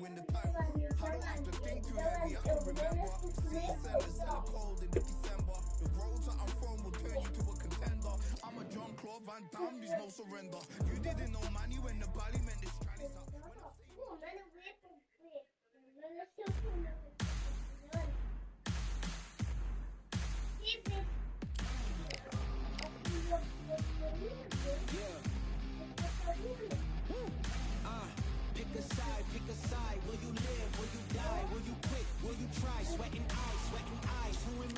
win the title. I don't have to think too heavy, I can remember. Seasons and cold in December. The roads that I'm from will turn you to a contender. I'm a John Claude Van Damme, there's no surrender. You didn't know money when the bally meant this tranny's up. Pick a side. Will you live? Will you die? Will you quit? Will you try? Sweating eyes. Who am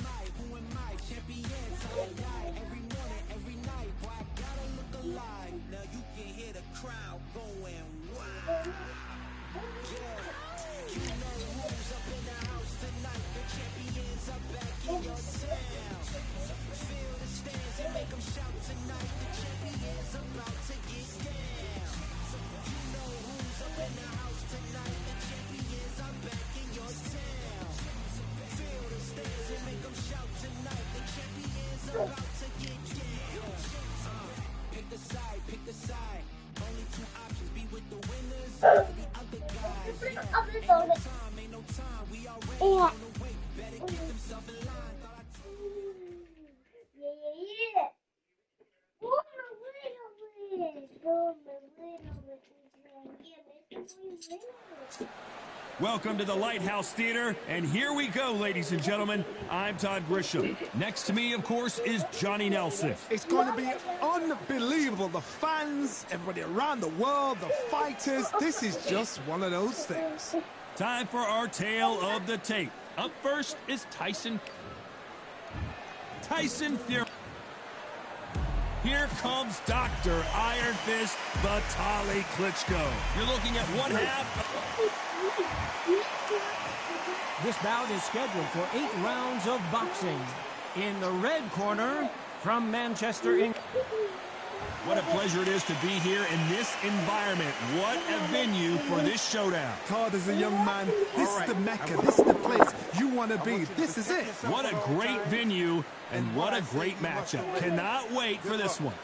I? Champion till I die. Every morning, every night. Boy, I gotta look alive. Now you can hear the crowd going wild. Yeah, you know who's up in the house tonight. The champions are back in your town. Feel the stands and make them shout tonight. The champions about to get down. You know who's up in the house tonight. The champions are back in your town. Feel the stands and make them shout tonight. The champions about to get down. Pick a side. Only two options, be with the winners or the other guys. Yeah. Ain't no time, we already on the way. Better get themselves in line. Welcome to the Lighthouse Theater, and here we go, ladies and gentlemen. I'm Todd Grisham. Next to me, of course, is Johnny Nelson. It's going to be unbelievable. The fans, everybody around the world, the fighters. This is just one of those things. Time for our tale of the tape. Up first is Tyson Fury. Here comes Dr. Iron Fist Vitaly Klitschko. You're looking at one half. This bout is scheduled for 8 rounds of boxing. In the red corner, from Manchester, England. What a pleasure it is to be here in this environment. What a venue for this showdown. Todd, as a young man, this is the Mecca. This is the place you want to be. This is it. What a great venue and what a great matchup. Cannot wait for this one.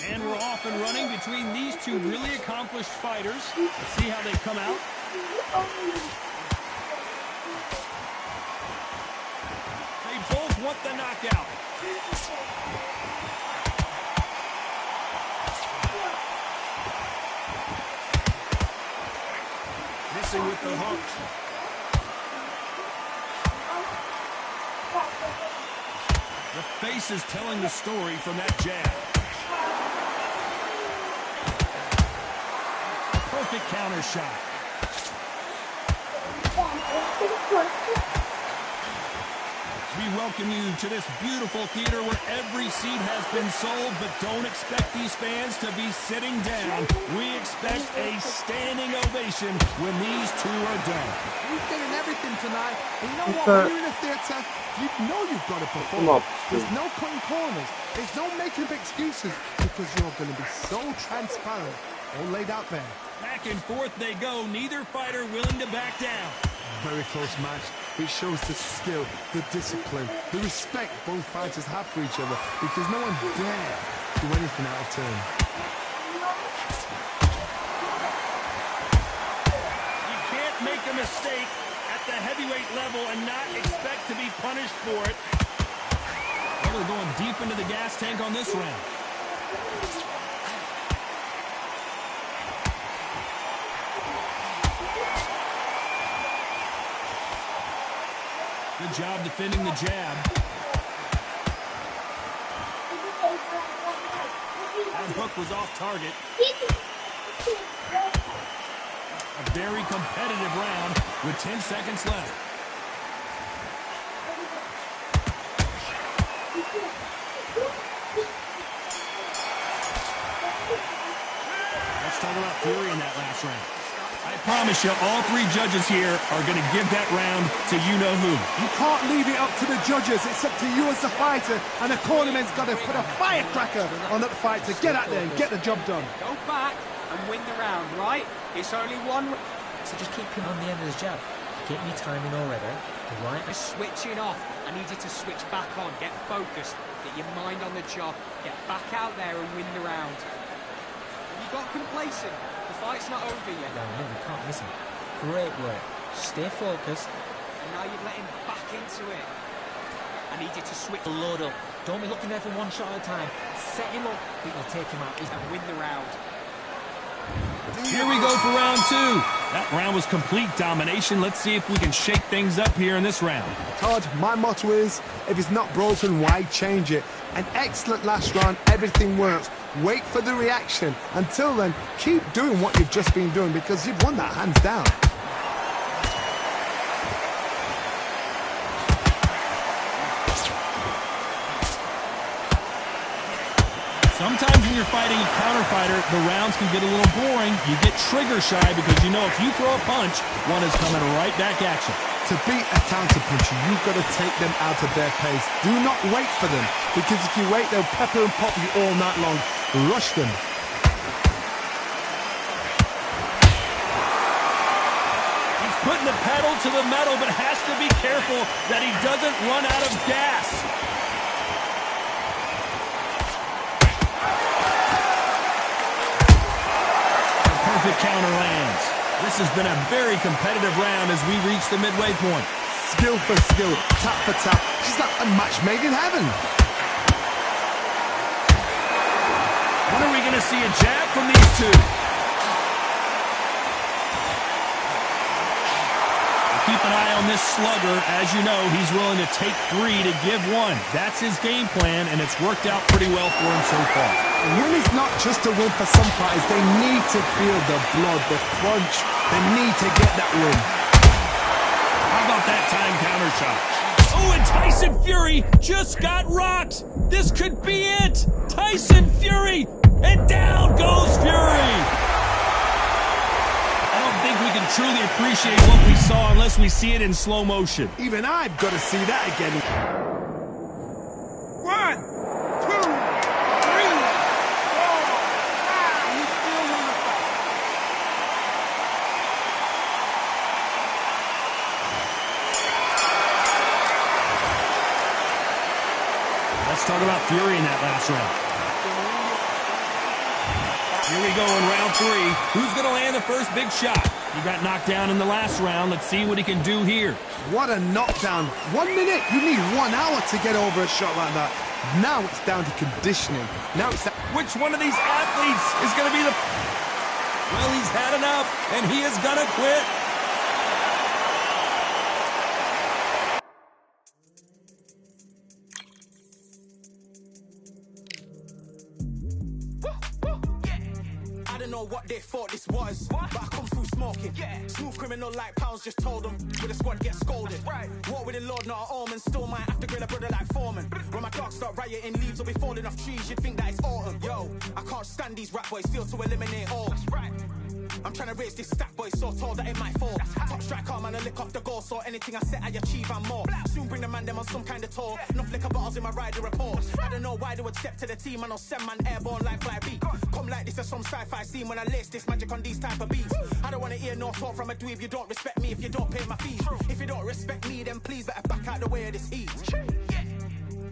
And we're off and running between these two really accomplished fighters. Let's see how they come out. They both want the knockout. Missing with the hook. The face is telling the story from that jab. Perfect counter shot. We welcome you to this beautiful theater where every seat has been sold, but don't expect these fans to be sitting down. We expect a standing ovation when these two are done. You're getting everything tonight. You know what? When you're in a theater, you know you've got to perform. There's no cutting corners. There's no making up excuses because you're going to be so transparent. All laid out there. Back and forth they go. Neither fighter willing to back down. Very close match. It shows the skill, the discipline, the respect both fighters have for each other because no one dare do anything out of turn. You can't make a mistake at the heavyweight level and not expect to be punished for it. Well, they're going deep into the gas tank on this round. Good job defending the jab. That hook was off target. A very competitive round with 10 seconds left. Let's talk about Fury in that last round. I promise you, all three judges here are going to give that round to you-know-who. You can't leave it up to the judges. It's up to you as the fighter, and the cornerman's got to put a firecracker on that fight to get out there and get the job done. Go back and win the round, right? It's only one. So just keep him on the end of his jab. Get me timing already, right? Switching off. I need you to switch back on. Get focused. Get your mind on the job. Get back out there and win the round. When you got complacent. The fight's not over yet. No, we can't miss him. Great work. Stay focused. And now you've let him back into it. I need you to switch. Load up. Don't be looking there for one shot at a time. Set him up, but you'll take him out. And win the round. Here we go for round two. That round was complete domination. Let's see if we can shake things up here in this round. Todd, my motto is, if it's not broken, why change it? An excellent last round, everything works. Wait for the reaction. Until then, keep doing what you've just been doing because you've won that hands down. Sometimes when you're fighting a counter fighter, the rounds can get a little boring. You get trigger shy because you know if you throw a punch, one is coming right back at you. To beat a counter puncher, you've got to take them out of their pace. Do not wait for them, because if you wait, they'll pepper and pop you all night long. Rush them. He's putting the pedal to the metal, but has to be careful that he doesn't run out of gas. Perfect counter lands. This has been a very competitive round as we reach the midway point. Skill for skill, tap for tap. She's like a match made in heaven. When are we going to see a jab from these two? Keep an eye on this slugger. As you know, he's willing to take 3 to give 1. That's his game plan, and it's worked out pretty well for him so far. A win is not just a win for some fighters. They need to feel the blood, the crunch. They need to get that win. How about that time counter shot? Oh, and Tyson Fury just got rocked. This could be it. Tyson Fury, and down goes Fury. I don't think we can truly appreciate what we saw unless we see it in slow motion. Even I've got to see that again. 1, 2, 3, 4, 5. You still want to fight? Let's talk about Fury in that last round. Here we go in round 3. Who's going to land the first big shot? He got knocked down in the last round. Let's see what he can do here. What a knockdown. 1 minute. You need 1 hour to get over a shot like that. Now it's down to conditioning. Now it's Which one of these athletes is going to be the... Well, he's had enough, and he is going to quit. I don't know what they thought this was, but I come through smoking. Smooth criminal like pounds, just told them with a squad get scolded. Walk with the Lord, not an omen. Still might have to grill a brother like Foreman. When my dogs start rioting, leaves will be falling off trees. You'd think that it's autumn. Yo, I can't stand these rap boys, feel to eliminate all. I'm trying to raise this stack, boy, so tall that it might fall. Top striker, man, I lick off the goal, so anything I set, I achieve and more. Soon bring the man them on some kind of tour. Enough liquor bottles in my rider report. I don't know why they would step to the team, I know send man airborne like fly beat. Come like this as some sci-fi scene when I lace this magic on these type of beats. I don't want to hear no talk from a dweeb. You don't respect me if you don't pay my fees. If you don't respect me, then please better back out the way of this heat.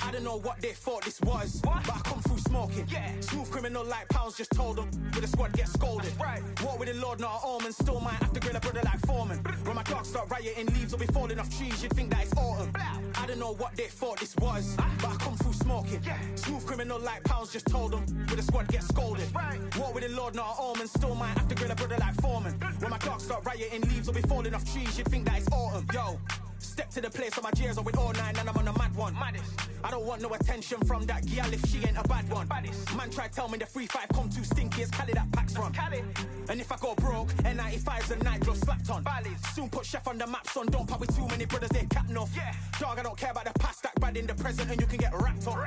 I don't know what they thought this was, but I come through smoking. Smooth criminal like pounds, just told them with a squad get scolded. Walk with the Lord, not an omen. Still might have to grill a brother like Foreman. When my dogs start rioting, leaves will be falling off trees. You'd think that it's autumn. I don't know what they thought this was, but I come through smoking. Smooth criminal like pounds, just told them with a squad get scolded. Walk with the Lord, not an omen. Still might have to grill a brother like Foreman. When my dogs start rioting, leaves will be falling off trees. You'd think that it's autumn. Yo. Step to the place on my jeers are with all 9 and I'm on a mad one. I don't want no attention from that gal if she ain't a bad one. Man try tell me the 3-5 come too stinky, it's Cali that packs from. And if I go broke, N95's and nitro slapped on. Soon put Chef on the map, son, don't pop with too many brothers, they cap enough. Dog, I don't care about the past, that bad in the present and you can get wrapped up.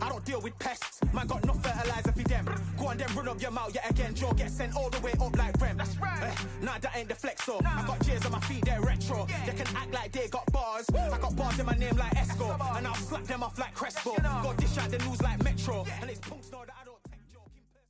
I don't deal with pests, man got no fertilizer for them. Go on then run up your mouth yet again, Joe get sent all the way up like Rem. Nah, that ain't the flex, so I got jeers on my feet, they're retro. They can act like they got bars, I got bars in my name like Esco, and I'll slap them off like Crespo. Go dish out the news like Metro, and it's punks know that I don't take joking person.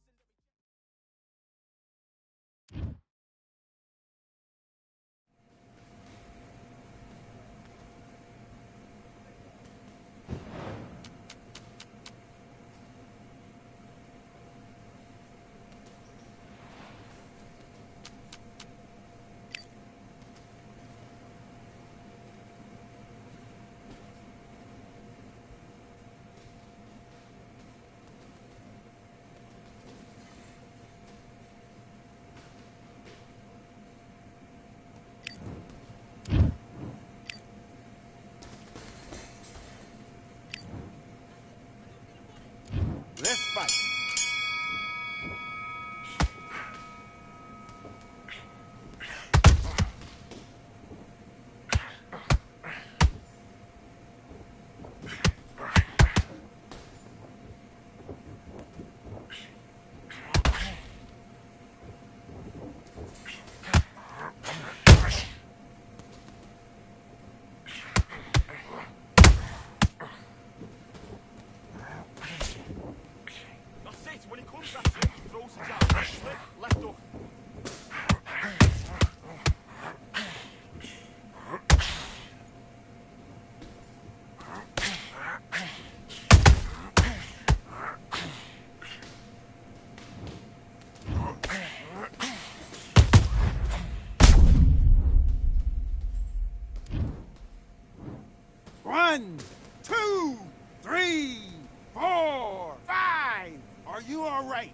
fight. When he comes at you, he throws his jab. Slip, left hook. One, two, three, 4, 5. Are you all right?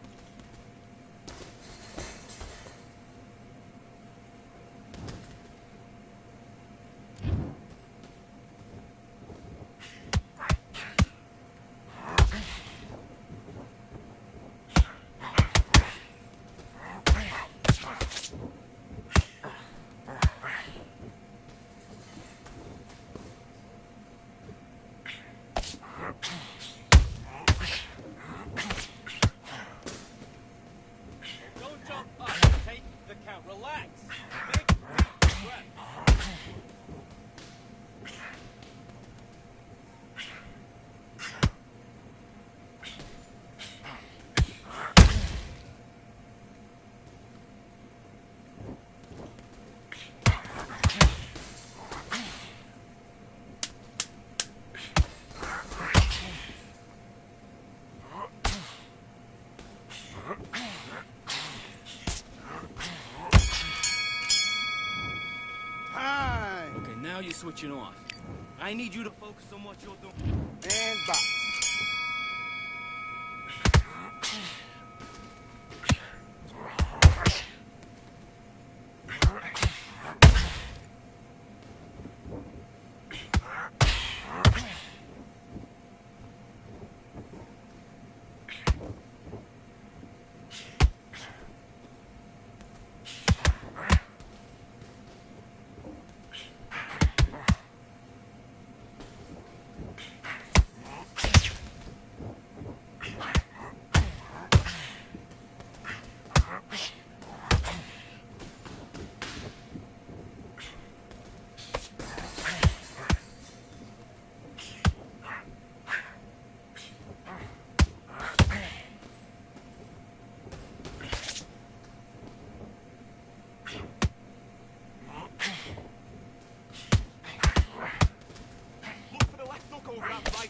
Relax. Big, deep breath. Okay, now you're switching off. I need you to focus on what you're doing. And box.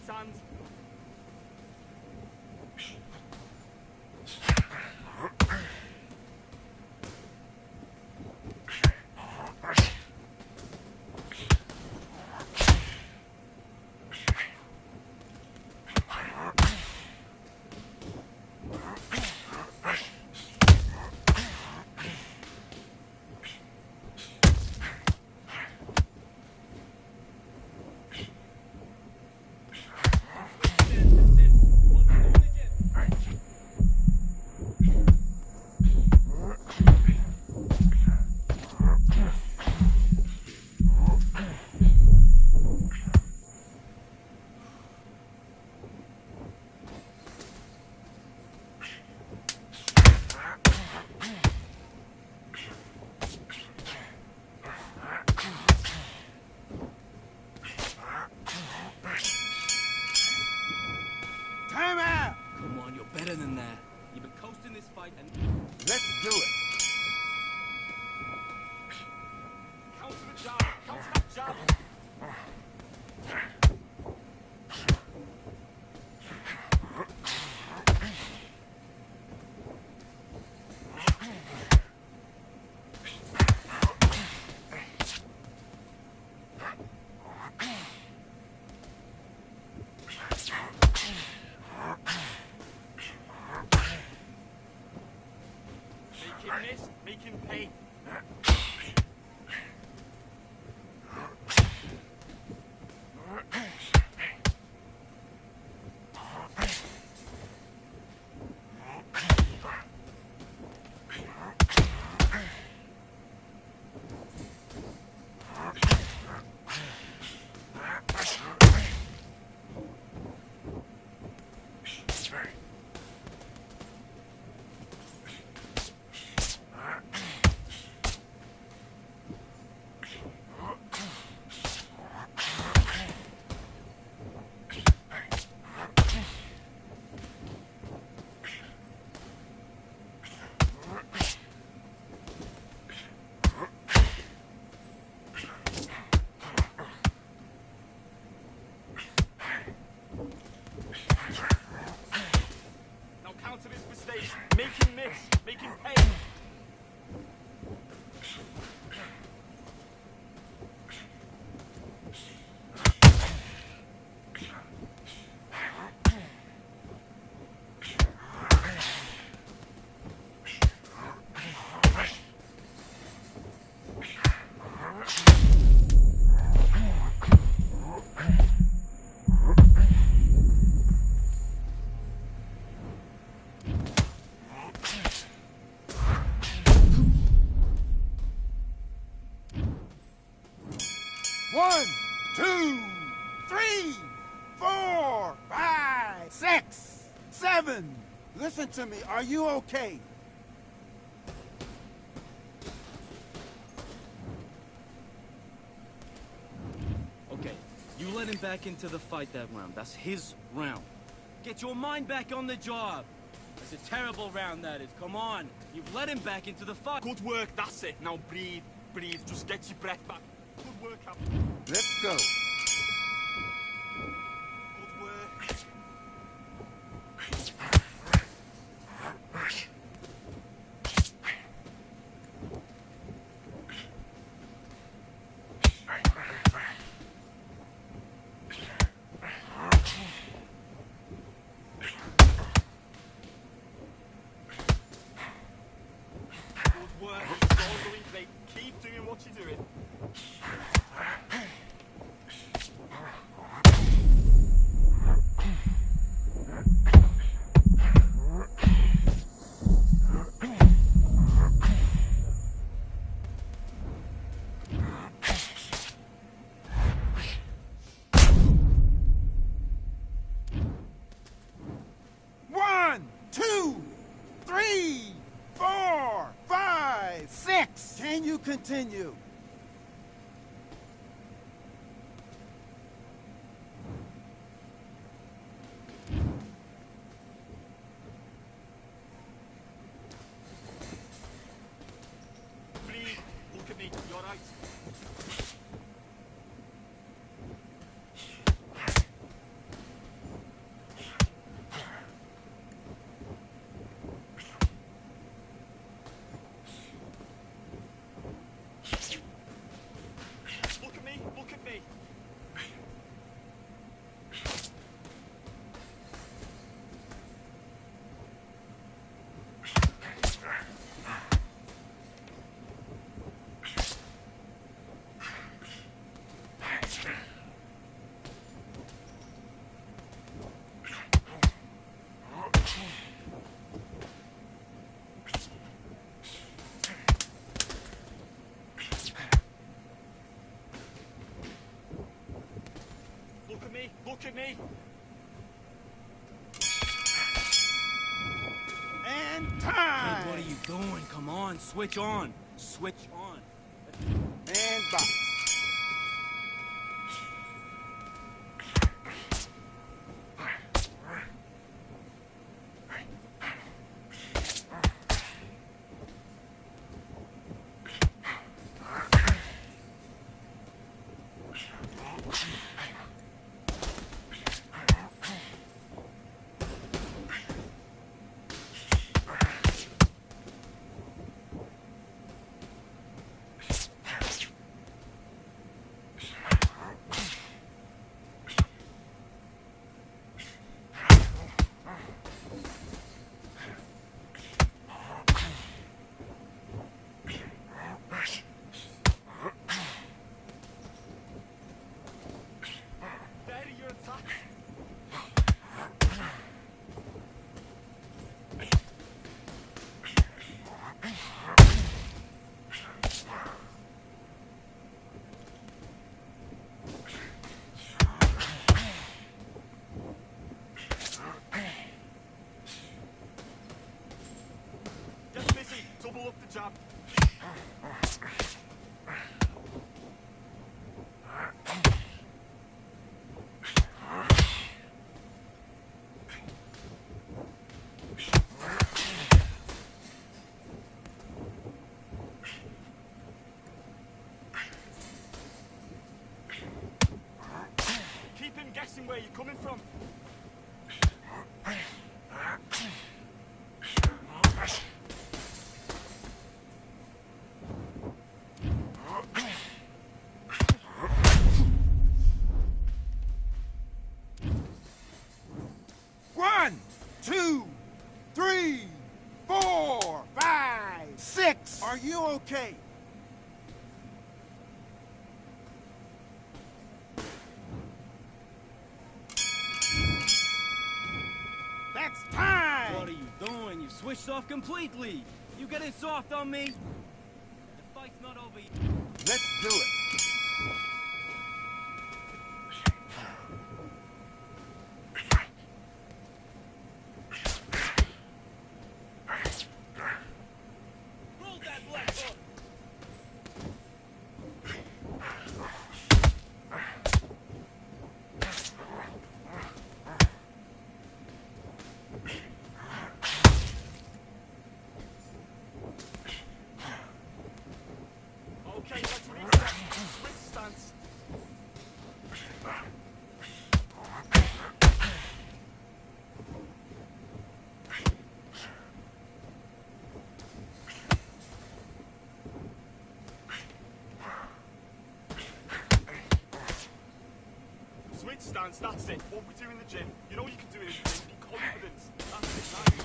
Hand. Better than that. You've been coasting this fight and... Let's do it. Counter the jab. Counter that jab. Make him pay. fucking pace. One, two, three, four, five, six, seven. Listen to me. Are you okay? Okay, you let him back into the fight that round. That's his round. Get your mind back on the job. It's a terrible round, that is. Come on. You've let him back into the fight. Good work, that's it. Now breathe, breathe. Just get your breath back. Good work, Captain. Let's go. Good work. Good work. Don't believe they keep doing what you're doing. One, two, three, four, five, six. Can you continue? Breathe. Look at me. You alright? Look at me. Look at me. Look at me. Look at me. And Hey, time. what are you doing? Come on, switch on. Switch on. And box. There, your attack. Get busy. Double up the jab. Keep him guessing where you're coming from. 1, 2, 3, 4, 5, 6. Are you okay? That's time! What are you doing? You switched off completely. You getting soft on me? The fight's not over yet. Let's do it. Hold that left hook. Okay, let's reset. Switch stance. Switch stance, that's it. What we do in the gym. You know you can do it in the gym. Be confident. That's it, now.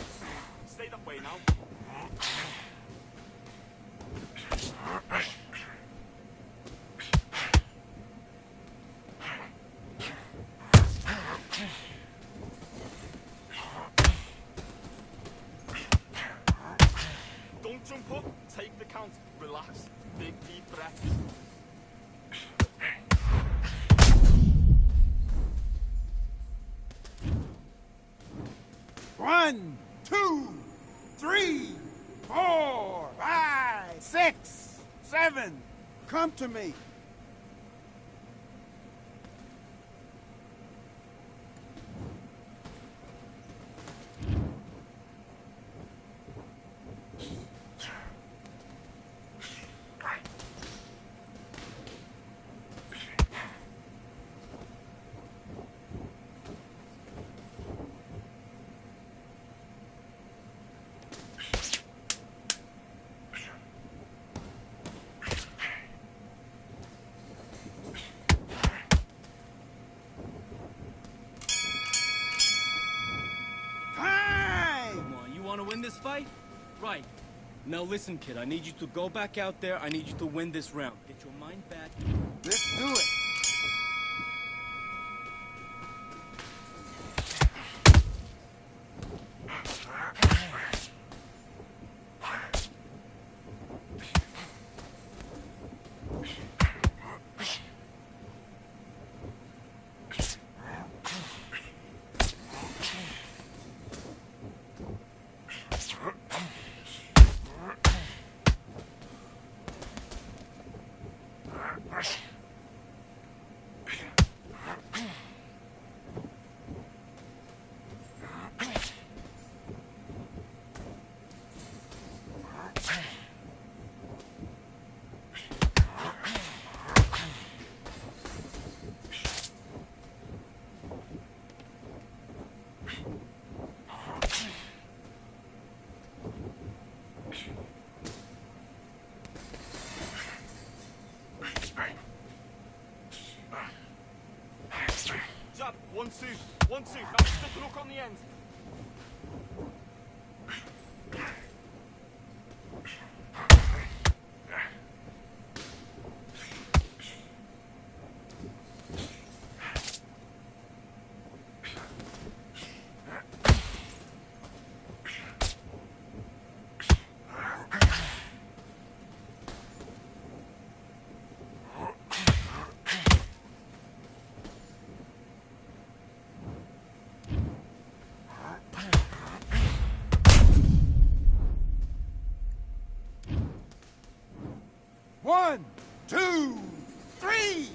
Stay that way now. Don't jump up, take the count, relax, big deep breath. One, 2, 3, 4, 5, 6, 7. Come to me. Want to win this fight? Right. Now listen, kid, I need you to go back out there. I need you to win this round. Get your mind back. Let's do it. Jab, 1, 2, 1, 2. Now stick a hook on the end. One, 2, 3,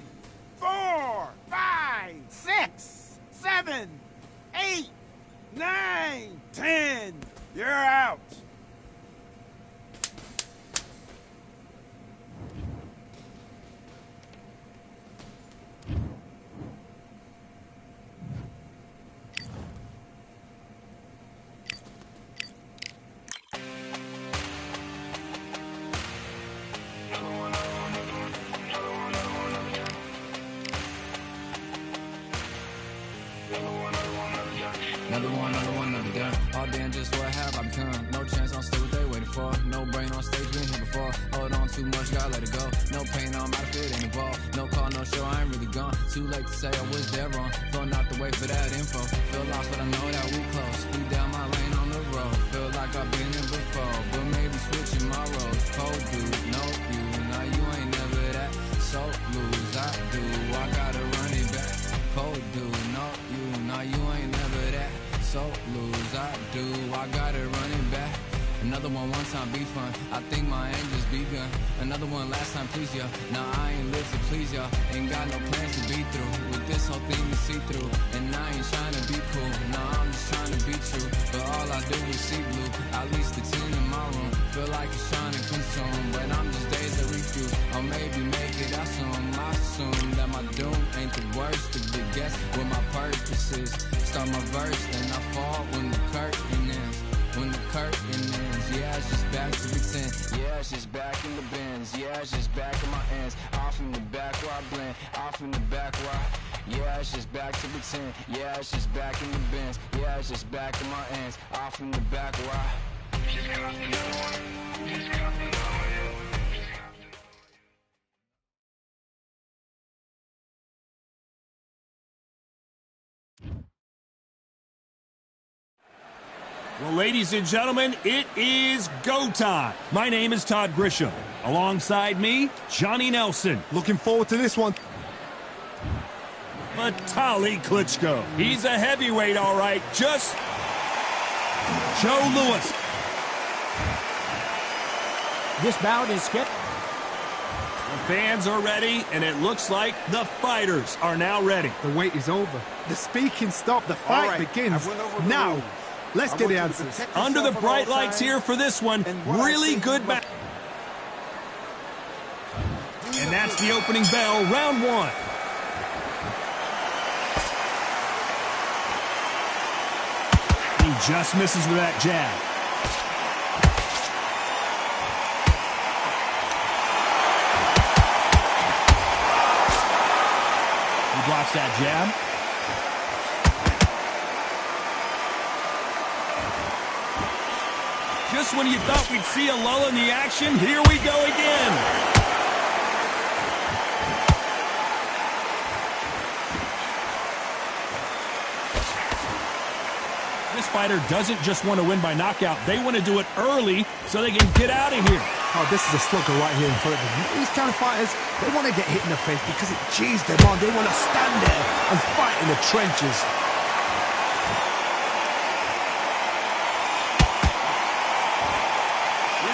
4, 5, 6, 7, 8, 9, 10. You're out. You're the one I wanna touch. Another one, another done. All damn, just what have I become? No chance, I'm still what they waiting for. No brain on stage, been here before. Hold on too much, gotta let it go. No pain, I'm out of it, ain't involved. No call, no show, I ain't really gone. Too late to say I was there wrong. Filling out the way for that info. Feel lost, but I know that we close. Speed down my lane on the road. Feel like I've been in before, but maybe switching my roles. Cold dude, no you, now you ain't never that. So lose, I do, I gotta run it back. Cold dude, no you, now you ain't never that. So lose, I do, I gotta run it back. Another one time be fun. I think my aim just begun. Another one last time please ya. Now I ain't live to please y'all. Ain't got no plans to be through. With this whole thing to see through. And I ain't trying to be cool. Nah, I'm just trying to be true. But all I do is see blue. At least the 10 in my room. Feel like it's trying to consume. But I'm just days that refuse. Or maybe make it out soon. I assume that my doom ain't the worst. To be guess what my purpose is. Start my verse, then I fall when the curtain ends. When the curtain ends, yeah, it's just back to pretend. Yeah, it's just back in the bins. Yeah, it's just back in my ends. Off in the back where I blend. Off in the back where I... Yeah, it's just back to pretend. Yeah, it's just back in the bins. Yeah, it's just back in my ends. Off in the back where I... Just got another one. Just got another one. Well, ladies and gentlemen, it is go time. My name is Todd Grisham. Alongside me, Johnny Nelson. Looking forward to this one. Vitaly Klitschko. He's a heavyweight, all right. Just Joe Louis. This bout is skipped. The fans are ready, and it looks like the fighters are now ready. The wait is over. The speaking stopped. The fight begins now. Let's get the answers. Under the bright lights here for this one. Really good match. And that's the opening bell, round one. He just misses with that jab. He blocks that jab. Just when you thought we'd see a lull in the action, here we go again. This fighter doesn't just want to win by knockout. They want to do it early so they can get out of here. Oh, this is a slugger right here in front of them. These kind of fighters, they want to get hit in the face because it cheers them on. They want to stand there and fight in the trenches.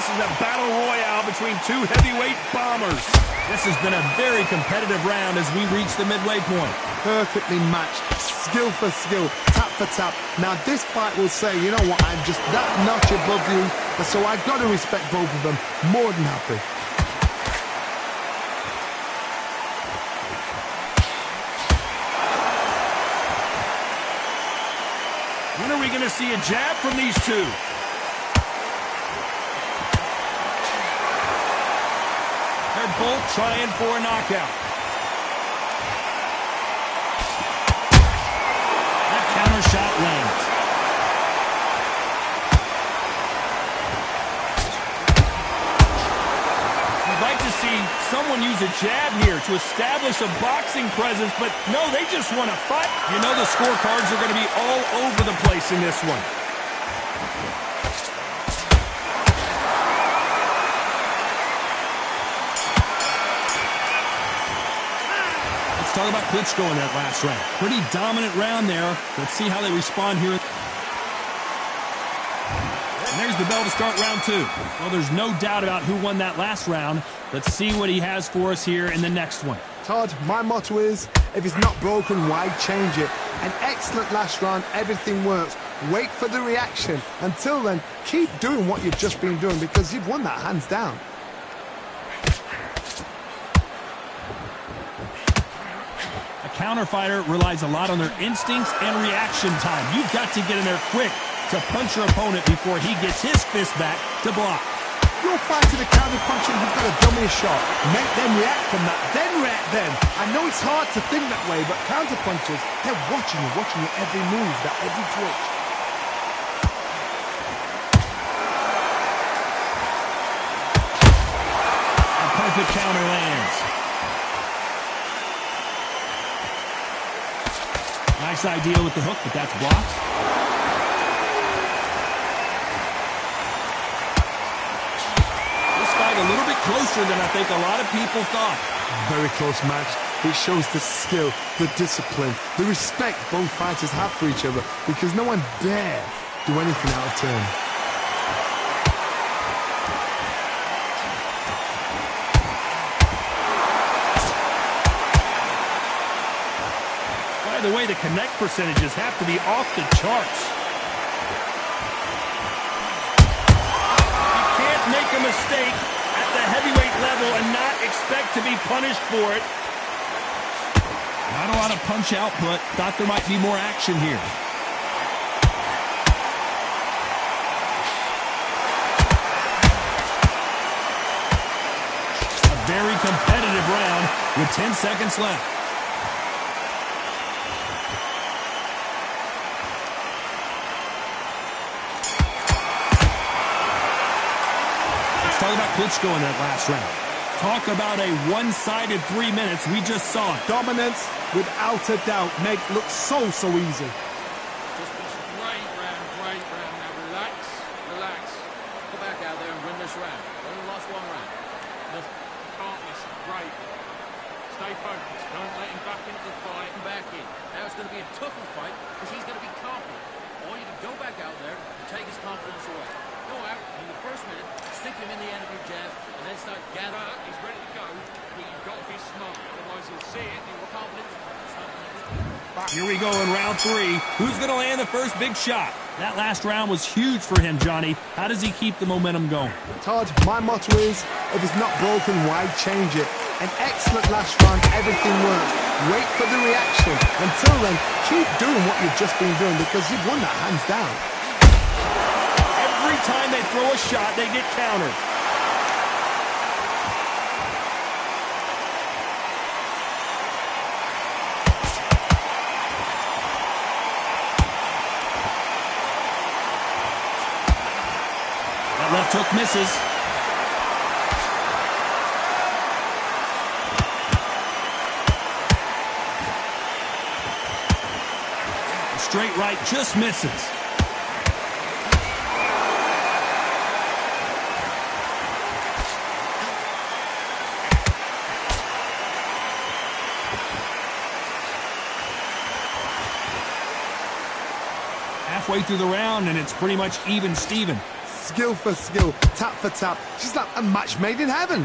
This is a battle royale between two heavyweight bombers. This has been a very competitive round as we reach the midway point. Perfectly matched, skill for skill, tap for tap. Now this fight will say, you know what, I'm just that notch above you, so I've got to respect both of them. More than happy. When are we going to see a jab from these two? They're both trying for a knockout. That counter shot lands. We'd like to see someone use a jab here to establish a boxing presence, but no, they just want to fight. You know the scorecards are going to be all over the place in this one. Let's talk about Klitschko in that last round. Pretty dominant round there. Let's see how they respond here. And there's the bell to start round two. Well, there's no doubt about who won that last round. Let's see what he has for us here in the next one. Todd, my motto is, if it's not broken, why change it? An excellent last round, everything works. Wait for the reaction. Until then, keep doing what you've just been doing because you've won that hands down. Counter fighter relies a lot on their instincts and reaction time. You've got to get in there quick to punch your opponent before he gets his fist back to block. You're fighting a counter punch and you've got to dummy a shot. Make them react from that, then react then. I know it's hard to think that way, but counter punchers, they're watching you every move, that every twitch. A perfect counter lands. Nice idea with the hook, but that's blocked. This fight a little bit closer than I think a lot of people thought. Very close match. It shows the skill, the discipline, the respect both fighters have for each other, because no one dare do anything out of turn. By the way, the connect percentages have to be off the charts. You can't make a mistake at the heavyweight level and not expect to be punished for it. Not a lot of punch output. Thought there might be more action here. A very competitive round with 10 seconds left. Talk about Klitschko in that last round. Talk about a one-sided 3 minutes. We just saw it. Dominance, without a doubt, make look so easy. Just a great round, great round. Now relax, relax. Go back out there and win this round. Only lost one round. The calmness, great. Stay focused. Don't let him back into the fight and back in. Now it's going to be a tougher fight because he's going to be confident. I want you to go back out there and take his confidence away. Go out in the first minute, stick him in the end of your jab, and then start gathering. He's ready to go, but you've got to be smart. Otherwise he'll see it, he'll be confident. Here we go in round 3. Who's going to land the first big shot? That last round was huge for him, Johnny. How does he keep the momentum going? Todd, my motto is, if it's not broken, why change it? An excellent last round, everything works. Wait for the reaction. Until then, keep doing what you've just been doing because you've won that hands down. Every time they throw a shot, they get countered. That left hook misses. Straight right just misses. Halfway through the round, and it's pretty much even Steven. Skill for skill, tap for tap. She's like a match made in heaven.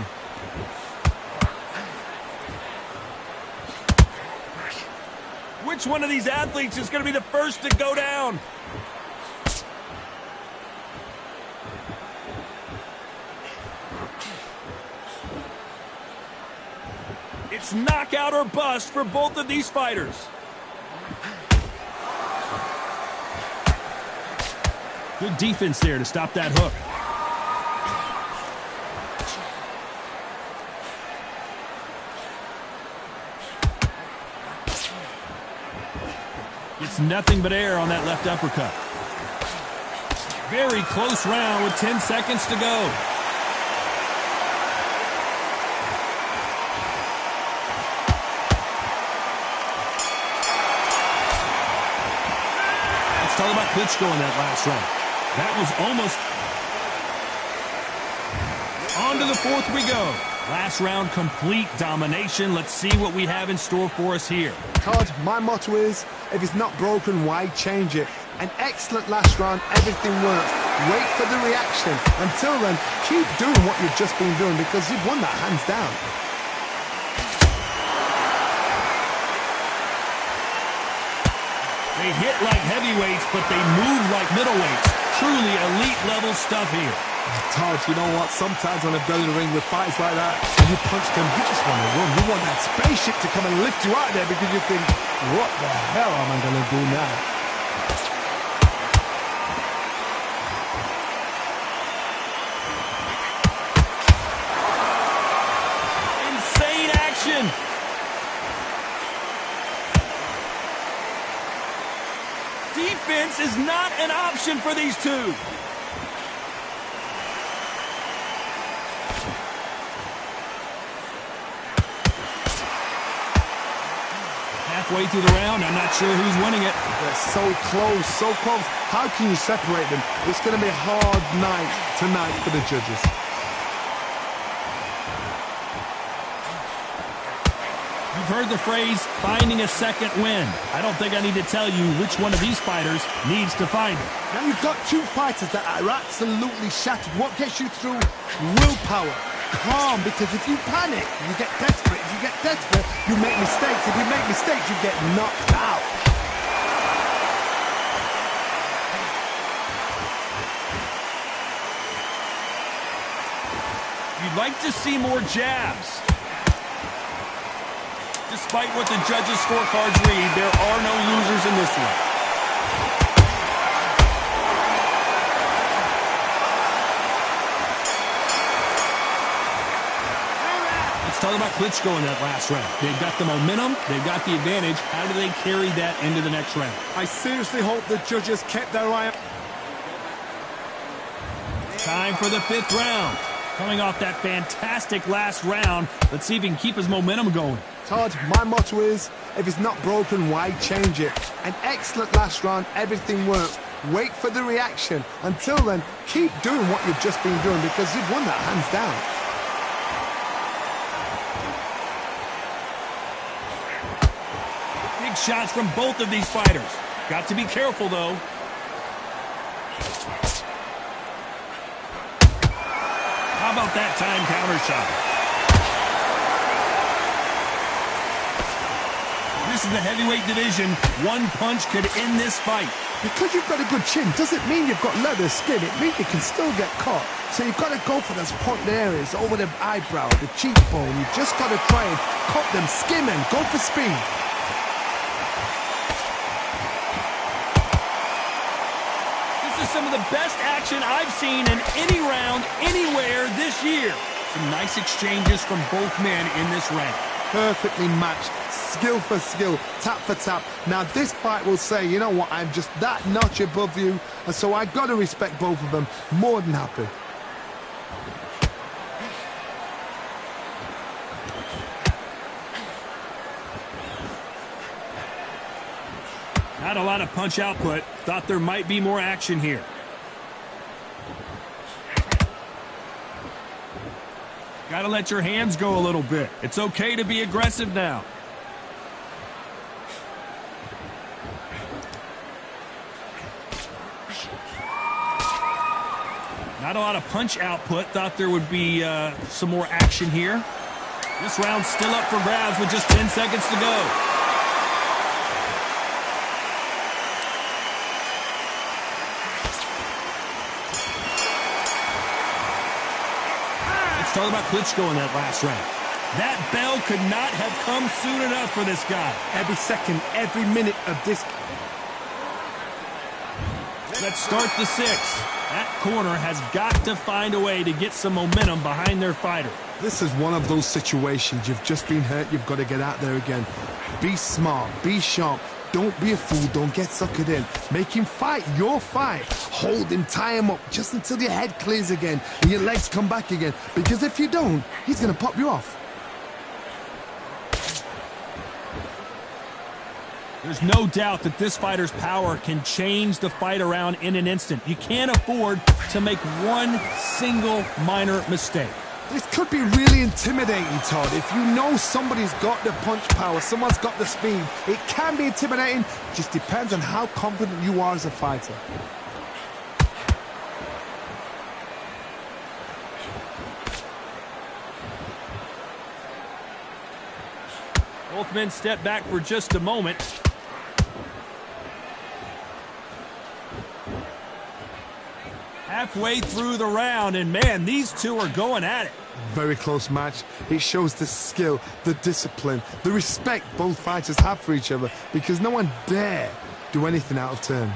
Which one of these athletes is going to be the first to go down? It's knockout or bust for both of these fighters. Good defense there to stop that hook. It's nothing but air on that left uppercut. Very close round with 10 seconds to go. Let's talk about Klitschko in that last round. That was almost... On to the fourth we go. Last round, complete domination. Let's see what we have in store for us here. Todd, my motto is, if it's not broken, why change it? An excellent last round, everything works. Wait for the reaction. Until then, keep doing what you've just been doing because you've won that hands down. They hit like heavyweights, but they move like middleweights. Truly elite level stuff here. Todd, you know what? Sometimes when I've been in the ring with fights like that, and you punch them, you just want to run. You want that spaceship to come and lift you out there because you think, what the hell am I going to do now? Defense is not an option for these two. Halfway through the round, I'm not sure who's winning it. They're so close, so close. How can you separate them? It's going to be a hard night tonight for the judges. You've heard the phrase, finding a second win. I don't think I need to tell you which one of these fighters needs to find it. Now you've got two fighters that are absolutely shattered. What gets you through? Willpower. Calm, because if you panic, you get desperate. If you get desperate, you make mistakes. If you make mistakes, you get knocked out. You'd like to see more jabs. Despite what the judges' scorecards read, there are no losers in this one. Let's talk about Klitschko in that last round. They've got the momentum, they've got the advantage. How do they carry that into the next round? I seriously hope the judges kept their eye on. Time for the 5th round. Coming off that fantastic last round, let's see if he can keep his momentum going. Todd, my motto is, if it's not broken, why change it? An excellent last round, everything works. Wait for the reaction. Until then, keep doing what you've just been doing because you've won that hands down. Big shots from both of these fighters. Got to be careful, though. How about that time counter shot? This is the heavyweight division. One punch could end this fight. Because you've got a good chin doesn't mean you've got leather skin. It means you can still get caught. So you've got to go for those pointed areas over the eyebrow, the cheekbone. You've just got to try and cut them, skim and go for speed. This is some of the best action I've seen in any round, anywhere this year. Some nice exchanges from both men in this round. Perfectly matched, skill for skill, tap for tap. Now this fight will say, you know what, I'm just that notch above you, and so I've got to respect both of them. More than happy. Not a lot of punch output. Thought there might be more action here. Got to let your hands go a little bit. It's okay to be aggressive now. Not a lot of punch output. Thought there would be some more action here. This round's still up for grabs with just 10 seconds to go. Talk about Klitschko in that last round. That bell could not have come soon enough for this guy. Every second, every minute of this. Let's start the 6th. That corner has got to find a way to get some momentum behind their fighter. This is one of those situations. You've just been hurt. You've got to get out there again. Be smart. Be sharp. Don't be a fool. Don't get suckered in. Make him fight your fight. Hold him, tie him up just until your head clears again and your legs come back again. Because if you don't, he's going to pop you off. There's no doubt that this fighter's power can change the fight around in an instant. You can't afford to make one single minor mistake. This could be really intimidating, Todd. If you know somebody's got the punch power, someone's got the speed, it can be intimidating. Just depends on how confident you are as a fighter. Both men step back for just a moment. Halfway through the round, and man, these two are going at it. Very close match. It shows the skill, the discipline, the respect both fighters have for each other, because no one dare do anything out of turn.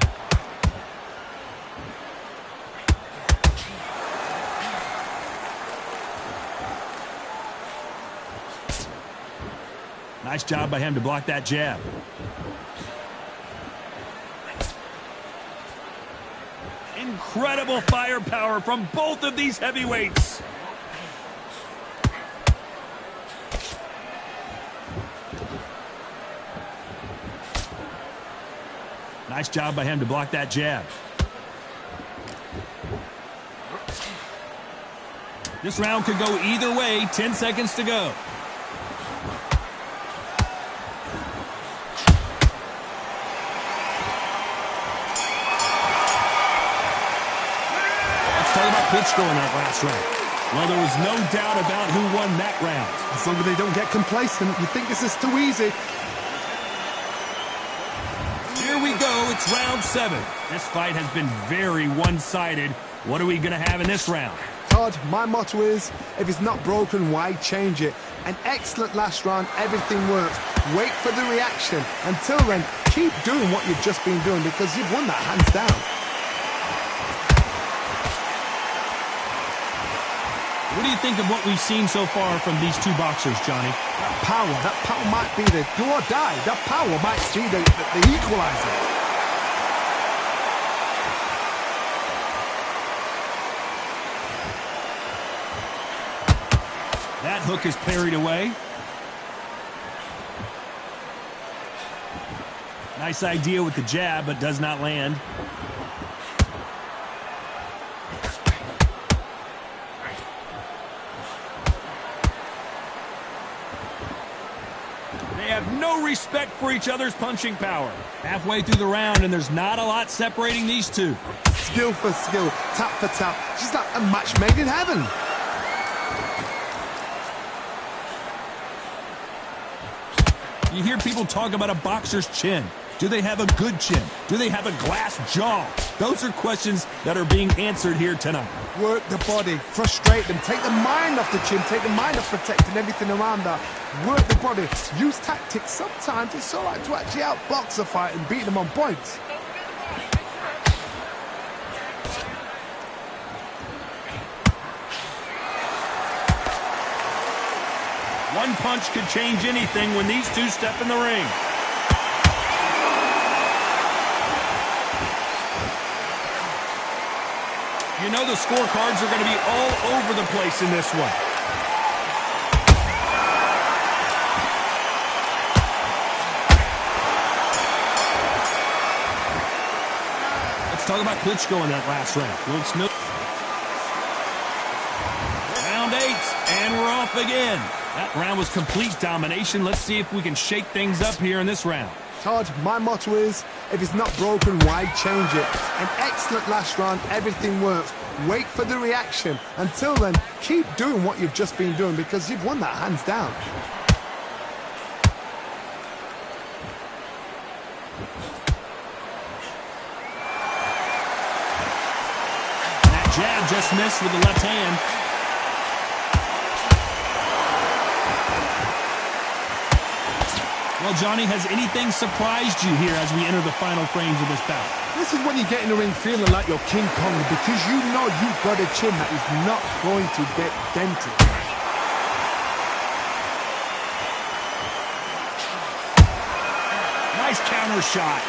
Nice job by him to block that jab. Incredible firepower from both of these heavyweights. Nice job by him to block that jab. This round could go either way. 10 seconds to go. Let's talk about Klitschko in that last round. Well, there was no doubt about who won that round. As long as they don't get complacent, you think this is too easy. Here we go. It's round 7. This fight has been very one-sided. What are we going to have in this round? Todd, my motto is, if it's not broken, why change it? An excellent last round, everything works. Wait for the reaction. Until then, keep doing what you've just been doing because you've won that hands down. What do you think of what we've seen so far from these two boxers, Johnny? That power might be the do or die. That power might be the equalizer. That hook is parried away. Nice idea with the jab, but does not land. They have no respect for each other's punching power. Halfway through the round, and there's not a lot separating these two. Skill for skill, tap for tap. She's like a match made in heaven. You hear people talk about a boxer's chin. Do they have a good chin? Do they have a glass jaw? Those are questions that are being answered here tonight. Work the body, frustrate them, take the mind off the chin, take the mind off protecting everything around that. Work the body, use tactics. Sometimes it's all right to actually outbox a fight and beat them on points. One punch could change anything when these two step in the ring. You know the scorecards are going to be all over the place in this one. Let's talk about Klitschko in that last round. Round 8, and we're off again. That round was complete domination. Let's see if we can shake things up here in this round. Todd, my motto is, if it's not broken, why change it? An excellent last round, everything works. Wait for the reaction. Until then, keep doing what you've just been doing because you've won that hands down. That jab just missed with the left hand. Well, Johnny, has anything surprised you here as we enter the final frames of this bout? This is when you get in the ring feeling like you're King Kong because you know you've got a chin that is not going to get dented. Nice counter shot.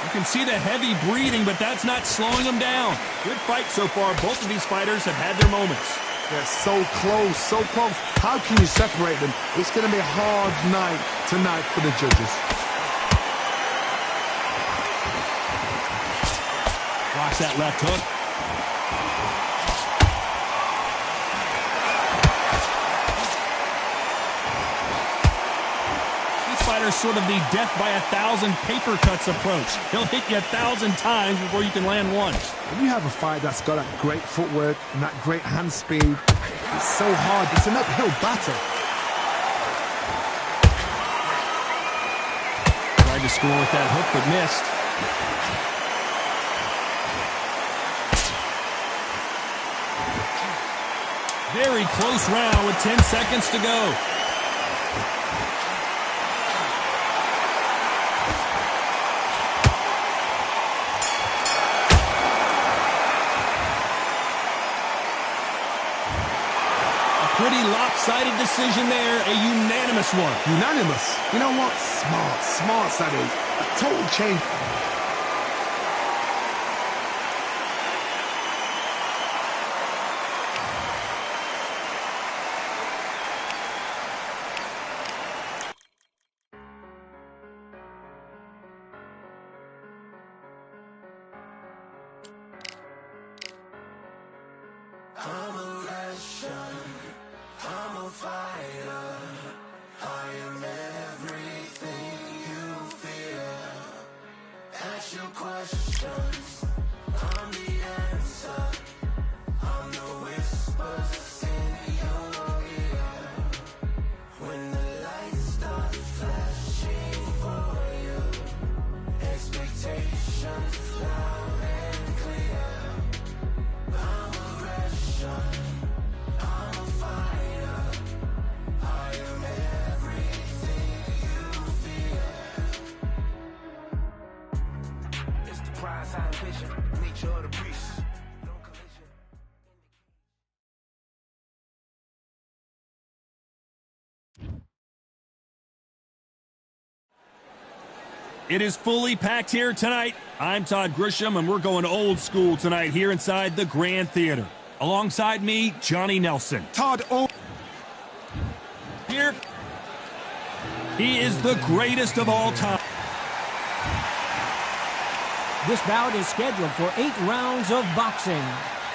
You can see the heavy breathing, but that's not slowing them down. Good fight so far. Both of these fighters have had their moments. They're so close, so close. How can you separate them? It's going to be a hard night tonight for the judges. Blocks that left hook. This fighter's sort of the death by 1,000 paper cuts approach. He'll hit you 1,000 times before you can land one. When you have a fight that's got that great footwork and that great hand speed, it's so hard. It's an uphill battle. Tried to score with that hook, but missed. Very close round with 10 seconds to go. Pretty lopsided decision there, a unanimous one. Unanimous? You know what? Smart, that is. A total change. I'm a Russian, I'm a fighter, I am everything you fear. Ask your questions, I'm the answer, I'm the whispers in your ear. When the lights start flashing for you, expectations loud and clear. I'm a Russian, I'm a fighter, I am everything you fear. It's the prize, high vision, nature of the beast. No collision. It is fully packed here tonight. I'm Todd Grisham, and we're going old school tonight here inside the Grand Theater. Alongside me, Johnny Nelson. Todd, Here, he is the greatest of all time. This bout is scheduled for 8 rounds of boxing.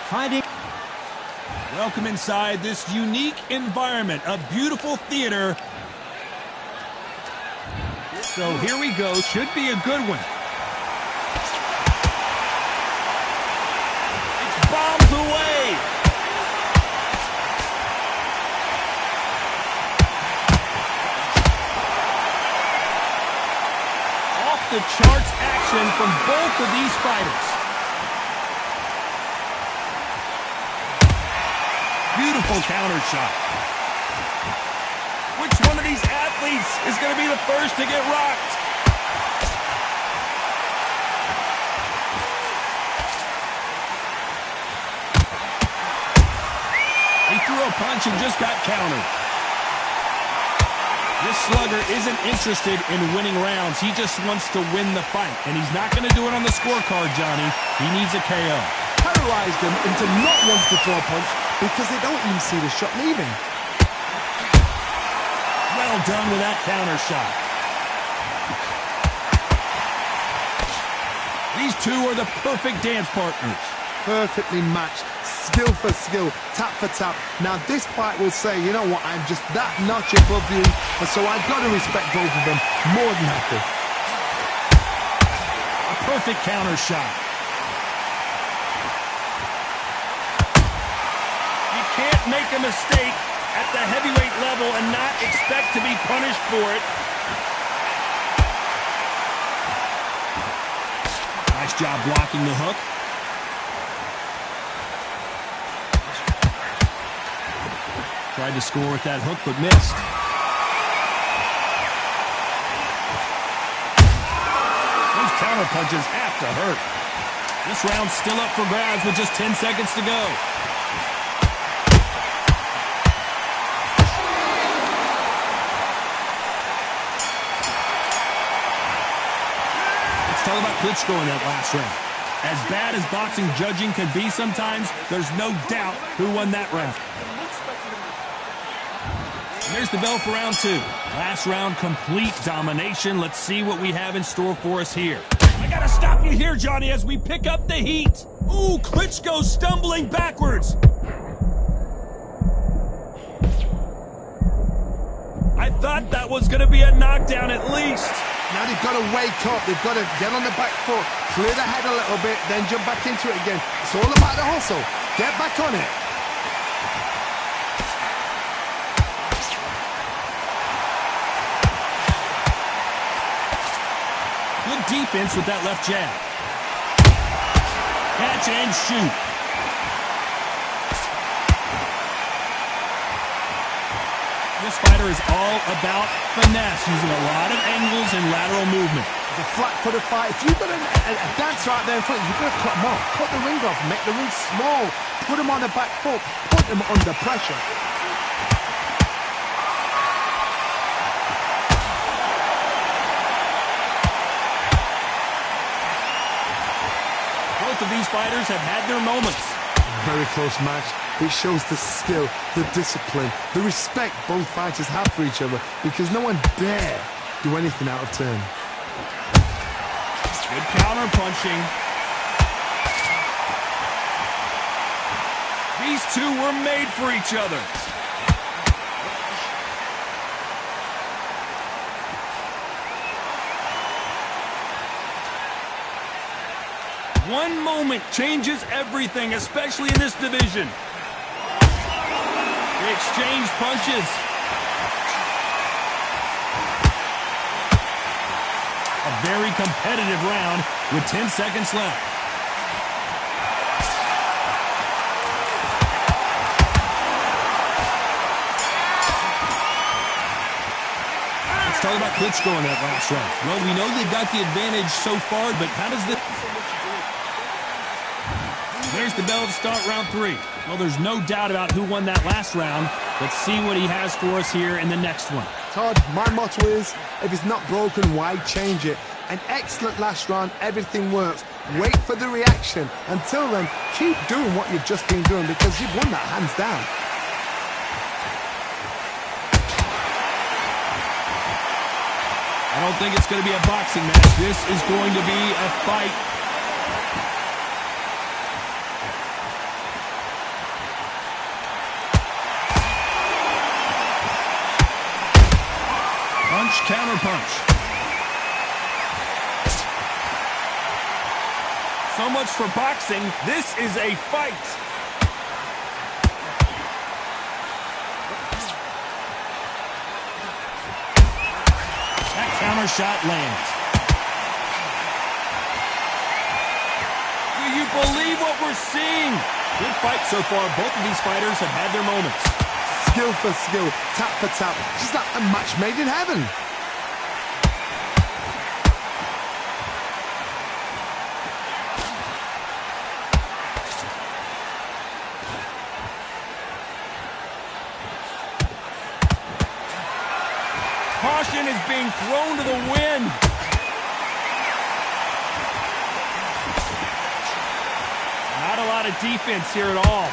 Fighting. Welcome inside this unique environment, a beautiful theater. So here we go. Should be a good one. It's bombs away. Off the charts action from both of these fighters. Beautiful counter shot. Which one of these athletes is going to be the first to get rocked? He threw a punch and just got countered. This slugger isn't interested in winning rounds. He just wants to win the fight. And he's not going to do it on the scorecard, Johnny. He needs a KO. Paralyzed them into not wanting to throw a punch because they don't even see the shot leaving. Well done with that counter shot. These two are the perfect dance partners. Perfectly matched, skill for skill, tap for tap. Now this fight will say, you know what, I'm just that notch above you, and so I've got to respect both of them more than happy. A perfect counter shot. You can't make a mistake at the heavyweight level and not expect to be punished for it. Nice job blocking the hook. Tried to score with that hook, but missed. Those counter punches have to hurt. This round's still up for grabs with just 10 seconds to go. Talk about Klitschko in that last round. As bad as boxing judging can be sometimes, there's no doubt who won that round. And there's the bell for round 2. Last round, complete domination. Let's see what we have in store for us here. I gotta stop you here, Johnny, as we pick up the heat. Ooh, Klitschko stumbling backwards. I thought that was gonna be a knockdown at least. Now they've got to wake up, they've got to get on the back foot, clear the head a little bit, then jump back into it again. It's all about the hustle. Get back on it. Good defense with that left jab. Catch and shoot. This fighter is all about finesse, using a lot of angles and lateral movement. It's a flat-footed fight. If you've got a dancer out there in front, you've got to cut them off. Cut the ring off, make the ring small. Put them on the back foot. Put them under pressure. both of these fighters have had their moments. Very close match. It shows the skill, the discipline, the respect both fighters have for each other, because no one dare do anything out of turn. Good counter punching. These two were made for each other. One moment changes everything, especially in this division. They exchange punches. A very competitive round with 10 seconds left. Let's talk about Klitschko in that last round. Well, we know they've got the advantage so far, but how does this... There's the bell to start round 3. Well, there's no doubt about who won that last round. Let's see what he has for us here in the next one. Todd, my motto is, if it's not broken, why change it? An excellent last round, everything works. Wait for the reaction. Until then, keep doing what you've just been doing, because you've won that hands down. I don't think it's going to be a boxing match. This is going to be a fight. Punch, counter punch. So much for boxing. This is a fight. That counter shot lands. Do you believe what we're seeing? Good fight so far. Both of these fighters have had their moments. Skill for skill, tap for tap, just like a match made in heaven. Caution is being thrown to the wind. Not a lot of defense here at all.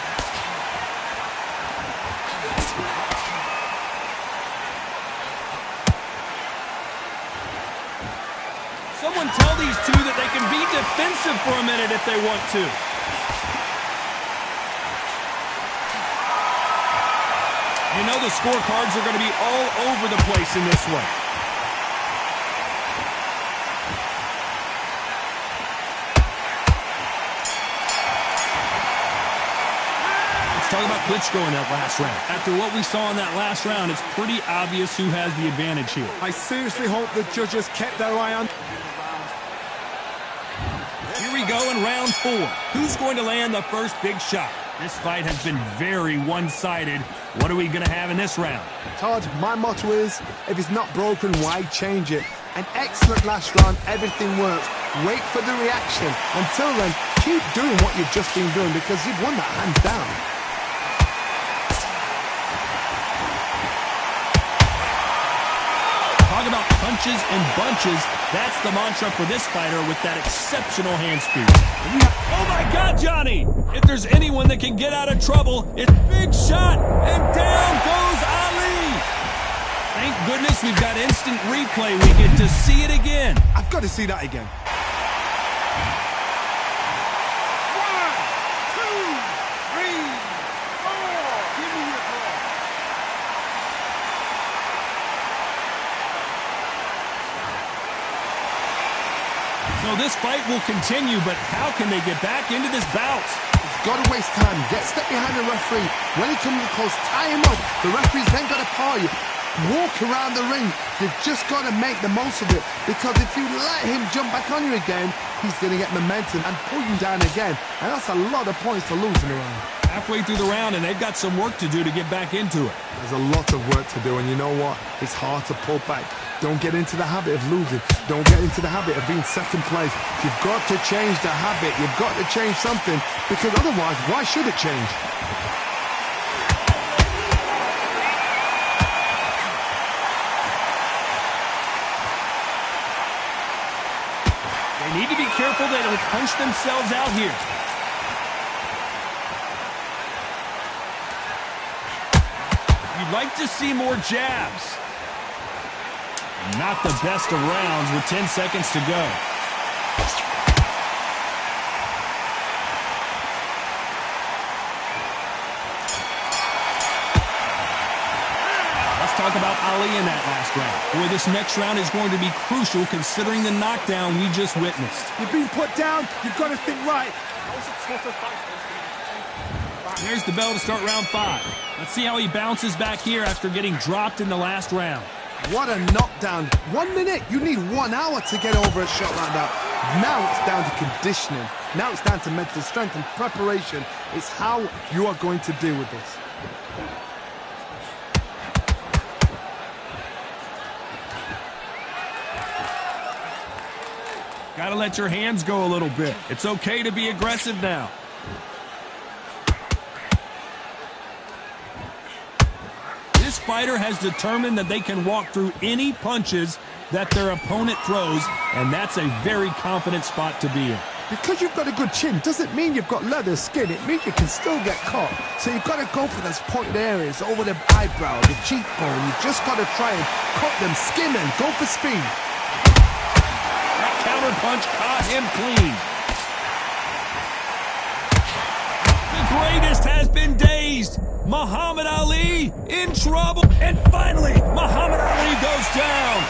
Someone tell these two that they can be defensive for a minute if they want to. You know the scorecards are going to be all over the place in this one. Let's talk about Klitschko in that last round. After what we saw in that last round, it's pretty obvious who has the advantage here. I seriously hope the judges kept their eye on... Here we go in round 4. Who's going to land the first big shot? This fight has been very one-sided. What are we going to have in this round? Todd, my motto is, if it's not broken, why change it? An excellent last round, everything works. Wait for the reaction. Until then, keep doing what you've just been doing, because you've won that hands down. Talk about punches and bunches. That's the mantra for this fighter with that exceptional hand speed. Oh my God, Johnny! If there's anyone that can get out of trouble, it's Big Shot, and down goes Ali! Thank goodness we've got instant replay. We get to see it again. I've got to see that again. 1, 2, 3, 4. Give me your ball. So this fight will continue, but how can they get back into this bout? Got to waste time. Get step behind the referee. When he comes close, tie him up. The referee's then got to paw you. Walk around the ring. You've just got to make the most of it. Because if you let him jump back on you again, he's going to get momentum and pull you down again. And that's a lot of points to lose in a round. Halfway through the round, and they've got some work to do to get back into it. There's a lot of work to do, and you know what? It's hard to pull back. Don't get into the habit of losing. Don't get into the habit of being second place. You've got to change the habit. You've got to change something, because otherwise, why should it change? They need to be careful they don't punch themselves out here. You'd like to see more jabs. Not the best of rounds with 10 seconds to go. Let's talk about Ali in that last round. Boy, this next round is going to be crucial considering the knockdown we just witnessed. You've been put down, you've got to think right. There's the bell to start round 5. Let's see how he bounces back here after getting dropped in the last round. What a knockdown. 1 minute, you need 1 hour to get over a shot like that. Now it's down to conditioning. Now it's down to mental strength and preparation. It's how you are going to deal with this. Gotta let your hands go a little bit. It's okay to be aggressive now. This fighter has determined that they can walk through any punches that their opponent throws, and that's a very confident spot to be in. Because you've got a good chin doesn't mean you've got leather skin. It means you can still get caught. So you've got to go for those pointed areas over the eyebrow, the cheekbone. You've just got to try and cut them, skin them, go for speed. That counter punch caught him clean. The greatest has been dazed. Muhammad Ali in trouble. And finally, Muhammad Ali goes down.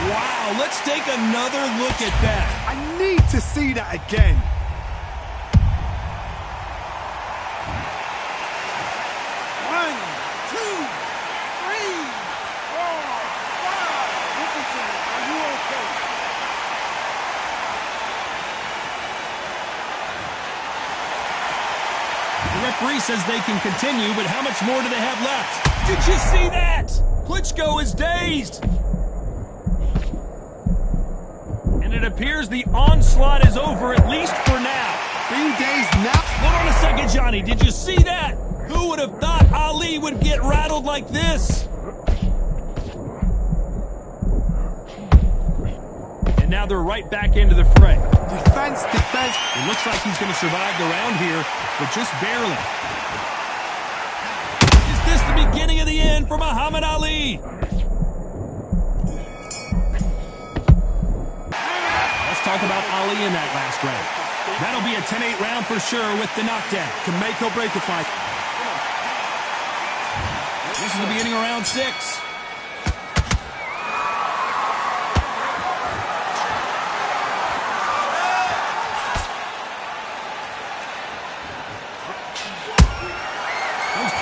Wow, let's take another look at that. I need to see that again. One, two, three, four, five. Listen to me. Are you okay? The referee says they can continue, but how much more do they have left? Did you see that? Klitschko is dazed. And it appears the onslaught is over, at least for now. Being dazed now? Hold on a second, Johnny. Did you see that? Who would have thought Ali would get rattled like this? And now they're right back into the fray. Defense, defense. It looks like he's going to survive the round here, but just barely. Is this the beginning of the end for Muhammad Ali? Let's talk about Ali in that last round. That'll be a 10-8 round for sure with the knockdown. Can make or break a fight. This is the beginning of round 6.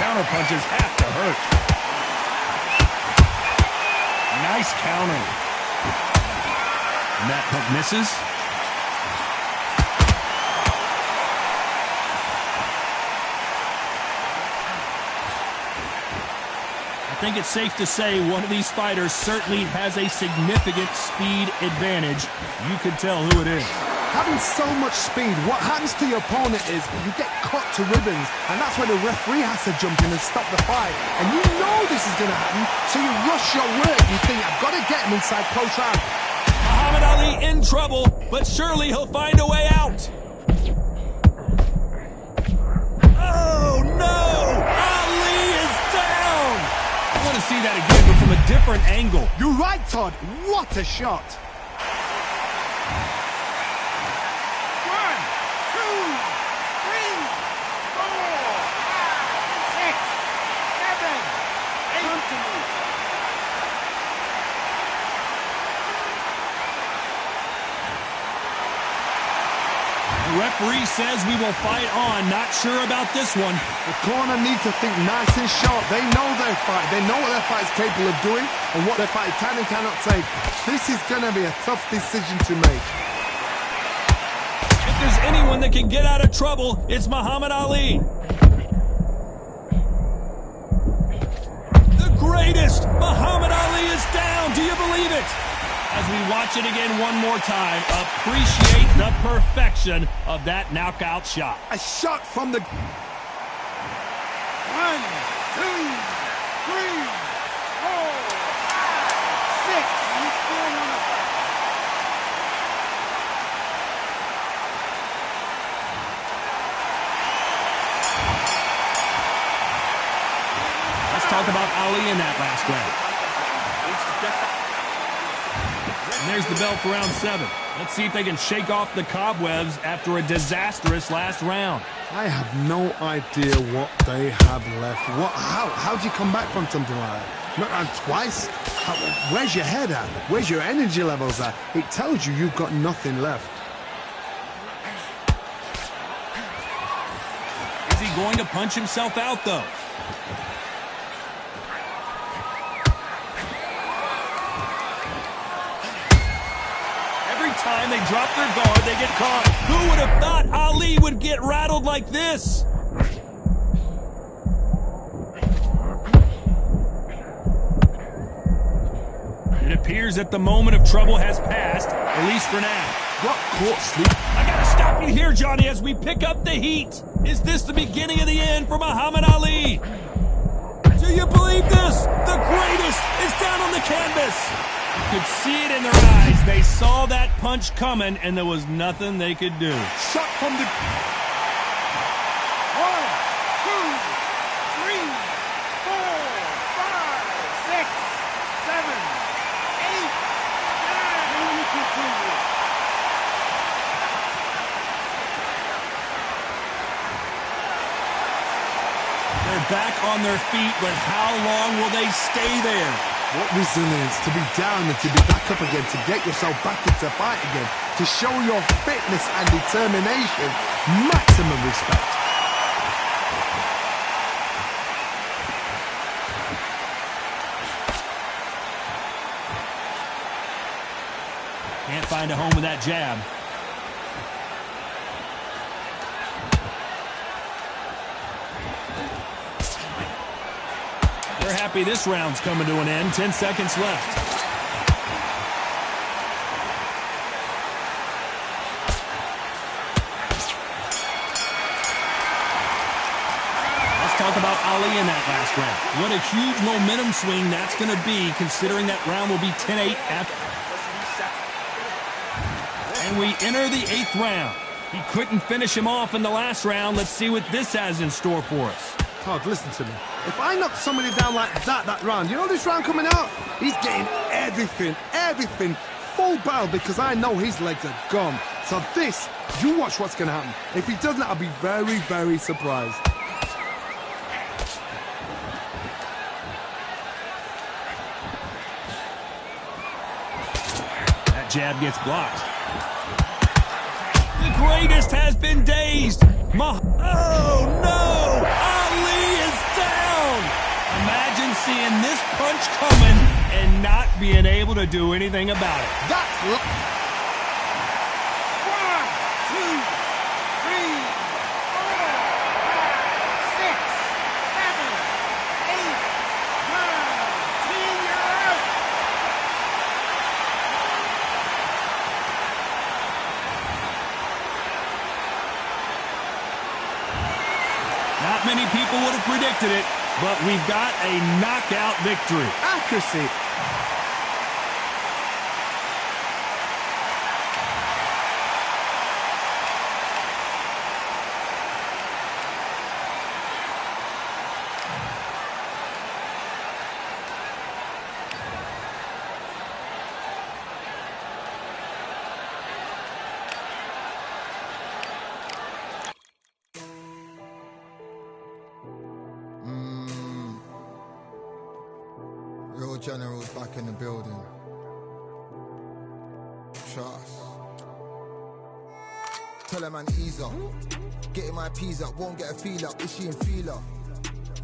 Counter punches have to hurt. Nice counter. And that hook misses. I think it's safe to say one of these fighters certainly has a significant speed advantage. You can tell who it is. Having so much speed, what happens to your opponent is you get cut to ribbons, and that's when the referee has to jump in and stop the fight. And you know this is going to happen, so you rush your work. You think, I've got to get him inside close round. Muhammad Ali in trouble, but surely he'll find a way out. Oh, no! Ali is down! I want to see that again, but from a different angle. You're right, Todd. What a shot. The referee says we will fight on. Not sure about this one. The corner needs to think nice and sharp. They know their fight. They know what their fight is capable of doing and what their fight can and cannot take. This is going to be a tough decision to make. If there's anyone that can get out of trouble, it's Muhammad Ali. The greatest! Muhammad Ali is down. Do you believe it? As we watch it again one more time, appreciate the perfection of that knockout shot. A shot from the... 1, 2, 3, 4, 6. You still want to fight? Ali in that last round. And there's the bell for round 7. Let's see if they can shake off the cobwebs after a disastrous last round. I have no idea what they have left. How do you come back from something like that? Not round twice? Where's your head at? Where's your energy levels at? It tells you you've got nothing left. Is he going to punch himself out, though? Every time they drop their guard, they get caught. Who would have thought Ali would get rattled like this? It appears that the moment of trouble has passed, at least for now. What caught sleep? I gotta stop you here, Johnny, as we pick up the heat. Is this the beginning of the end for Muhammad Ali? Do you believe this? The greatest is down on the canvas. You could see it in their eyes. They saw that punch coming, and there was nothing they could do. Shot from the... 1, 2, 3, 4, 5, 6, 7, 8, 9. They're back on their feet, but how long will they stay there? What resilience to be down and to be back up again, to get yourself back into fight again, to show your fitness and determination. Maximum respect. Can't find a home with that jab. They're happy this round's coming to an end. 10 seconds left. Let's talk about Ali in that last round. What a huge momentum swing that's going to be, considering that round will be 10-8 after. And we enter the 8th round. He couldn't finish him off in the last round. Let's see what this has in store for us. Todd, listen to me. If I knock somebody down like that round, you know this round coming out? He's getting everything, full barrel, because I know his legs are gone. So this, you watch what's going to happen. If he doesn't, I'll be very, very surprised. That jab gets blocked. The greatest has been dazed. Oh, no! Ali is down! Imagine seeing this punch coming and not being able to do anything about it. That's... 1, 2, 3, 4, 5, 6, 7, 8, 9, 10, you're out! Not many people would have predicted it, but we've got a knockout victory. Accuracy. Real generals back in the building. Trust. Tell a man ease up. Getting my peas up, won't get a feel up. Is she in feeler?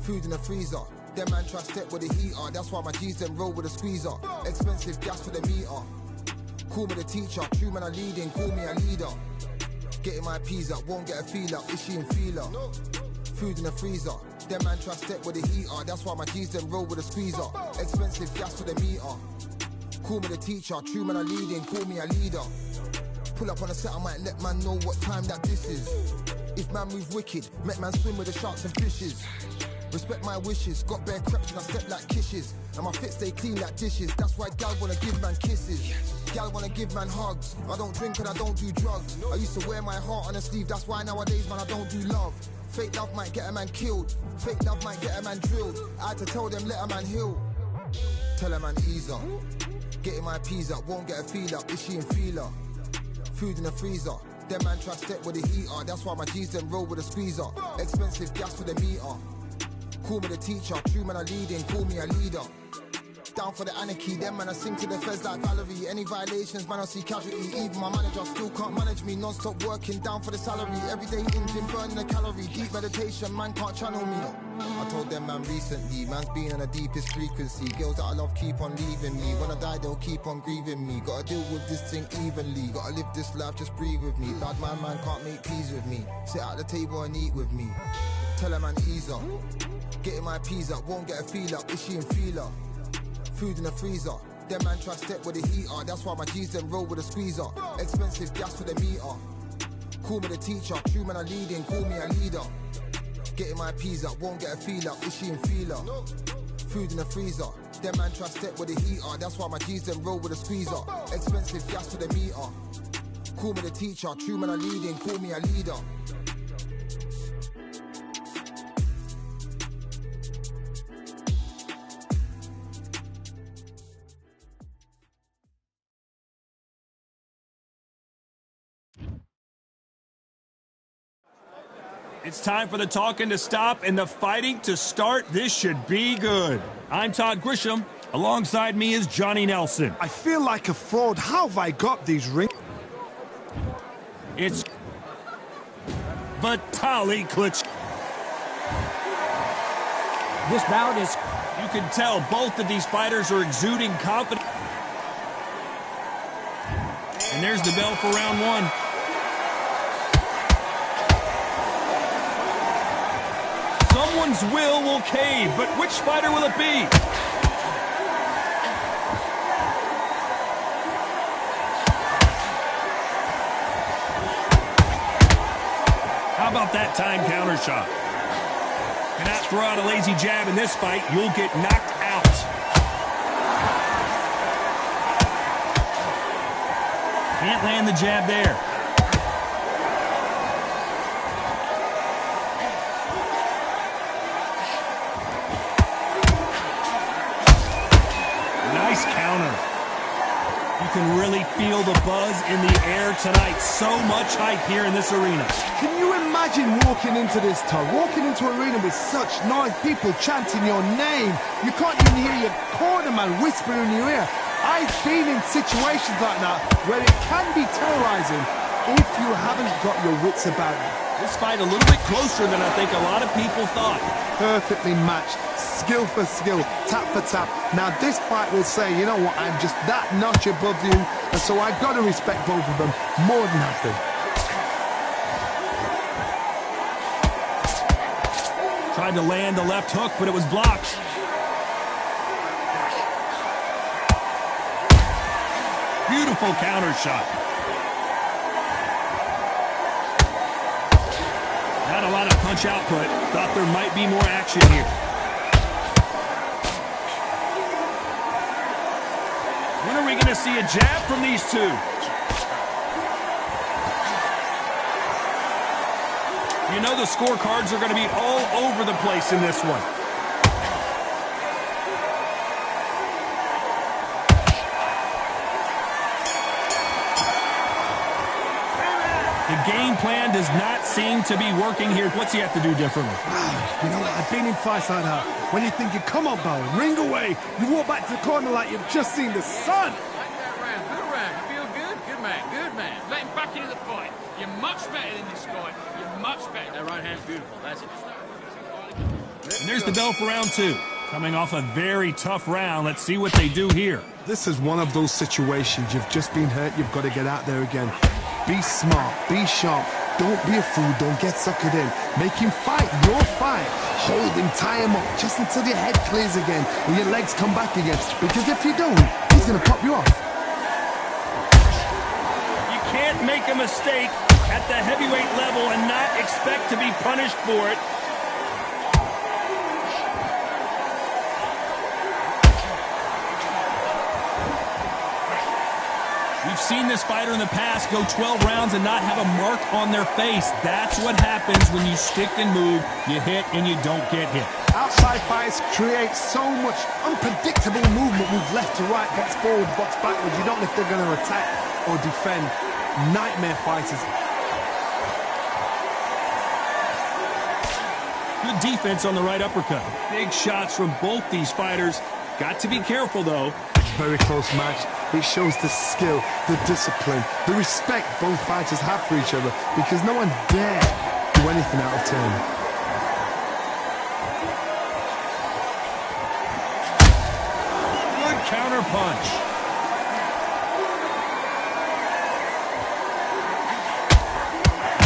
Food in the freezer. Them man try step with the heater. That's why my G's then roll with a squeezer. Expensive gas for the meter. Call me the teacher. True man I leading, call me a leader. Getting my peas up, won't get a feel up. Is she in feeler? Food in the freezer. Them man try step with the heater. That's why my G's then roll with a squeezer. Expensive gas for the meter. Call me the teacher. True man I leading, call me a leader. Pull up on a set, I might let man know what time that this is. If man move wicked, make man swim with the sharks and fishes. Respect my wishes, got bare creps and I step like kisses. And my fit stay clean like dishes. That's why gal wanna give man kisses. Gal wanna give man hugs. I don't drink and I don't do drugs. I used to wear my heart on a sleeve, that's why nowadays man I don't do love. Fake love might get a man killed. Fake love might get a man drilled. I had to tell them, let a man heal. Tell a man ease up. Getting my peas up, won't get a feel up. Is she in feeler? Food in the freezer. Them man try step with the heater. That's why my G's them roll with a squeezer. Expensive gas for the meter. Call me the teacher. True man I leading, call me a leader. Down for the anarchy, them man I sing to the feds like Valerie. Any violations, man I see casualty. Even my manager still can't manage me. Non-stop working, down for the salary. Everyday engine, burning a calorie. Deep meditation, man can't channel me. I told them man recently, man's been on the deepest frequency. Girls that I love keep on leaving me. When I die they'll keep on grieving me. Gotta deal with this thing evenly. Gotta live this life, just breathe with me. Bad man can't make peace with me. Sit at the table and eat with me. Tell a man ease up. Getting my peas up, won't get a feel up. Is she in feeler? Food in the freezer. Them man try step with the heater. That's why my G's them roll with a squeezer. Expensive gas for the meter. Call me the teacher. True man I leading, call me a leader. Getting my peas up, won't get a feel up. Is she in feeler? Food in the freezer. Them man try step with the heater. That's why my G's them roll with a squeezer. Expensive gas for the meter. Call me the teacher. True man I leading, call me a leader. It's time for the talking to stop and the fighting to start. This should be good. I'm Todd Grisham. Alongside me is Johnny Nelson. I feel like a fraud. How have I got these rings? It's Vitaly Klitschko. This bout is... You can tell both of these fighters are exuding confidence. And there's the bell for round one. Someone's will cave, but which fighter will it be? How about that time counter shot? Cannot throw out a lazy jab in this fight. You'll get knocked out. Can't land the jab there. Nice counter. You can really feel the buzz in the air tonight. So much hype here in this arena. Can you imagine walking into this town, walking into an arena with such noise, people chanting your name? You can't even hear your cornerman whispering in your ear. I've been in situations like that where it can be terrorizing if you haven't got your wits about you. This fight a little bit closer than I think a lot of people thought. Perfectly matched, skill for skill, tap for tap. Now this fight will say, you know what, I'm just that notch above you, and so I've got to respect both of them more than happy. Tried to land the left hook, but it was blocked. Beautiful counter shot. Not a lot of punch output. Thought there might be more action here. When are we going to see a jab from these two? You know the scorecards are going to be all over the place in this one. The game plan does not seem to be working here. What's he have to do differently? You know what? I've been in fights like that. When you're thinking, come on, Bowen, ring away. You walk back to the corner like you've just seen the sun. Like that round. Good round. You feel good? Good man. Good man. Let him back into the fight. You're much better than this guy. You're much better. That right hand's beautiful. That's it. And there's the bell for round two. Coming off a very tough round. Let's see what they do here. This is one of those situations. You've just been hurt. You've got to get out there again. Be smart. Be sharp. Don't be a fool. Don't get suckered in. Make him fight your fight. Hold him. Tie him up just until your head clears again and your legs come back again. Because if you don't, he's going to pop you off. You can't make a mistake at the heavyweight level and not expect to be punished for it. We've seen this fighter in the past go 12 rounds and not have a mark on their face. That's what happens when you stick and move, you hit and you don't get hit. Outside fights create so much unpredictable movement. Move left to right, box forward, box backwards. You don't know if they're going to attack or defend. Nightmare fighters. Good defense on the right uppercut. Big shots from both these fighters. Got to be careful, though. Very close match. It shows the skill, the discipline, the respect both fighters have for each other, because no one dare do anything out of turn. Good counter punch.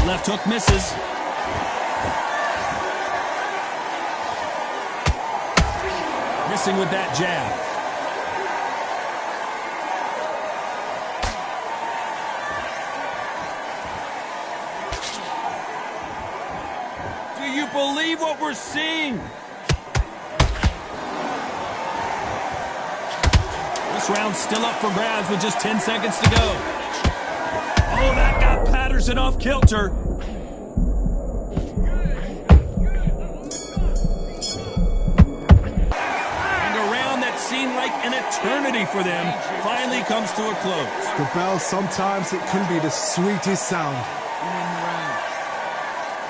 Left hook misses. Missing with that jab. Do you believe what we're seeing? This round's still up for grabs with just 10 seconds to go. Oh, that got Patterson off kilter. Seemed like an eternity for them, finally comes to a close. The bell, sometimes it can be the sweetest sound.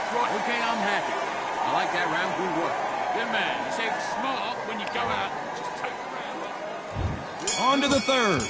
Right, okay, I'm happy. I like that round, good work. Good man. You say smart when you go out, just take the round off. On to the third.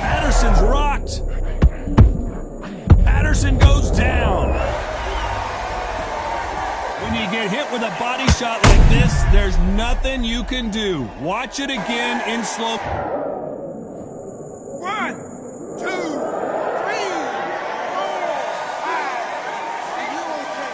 Patterson's rocked. Patterson goes down. When you get hit with a body shot like this, there's nothing you can do. Watch it again in slow. 1, 2, 3, 4, 5. Are you okay?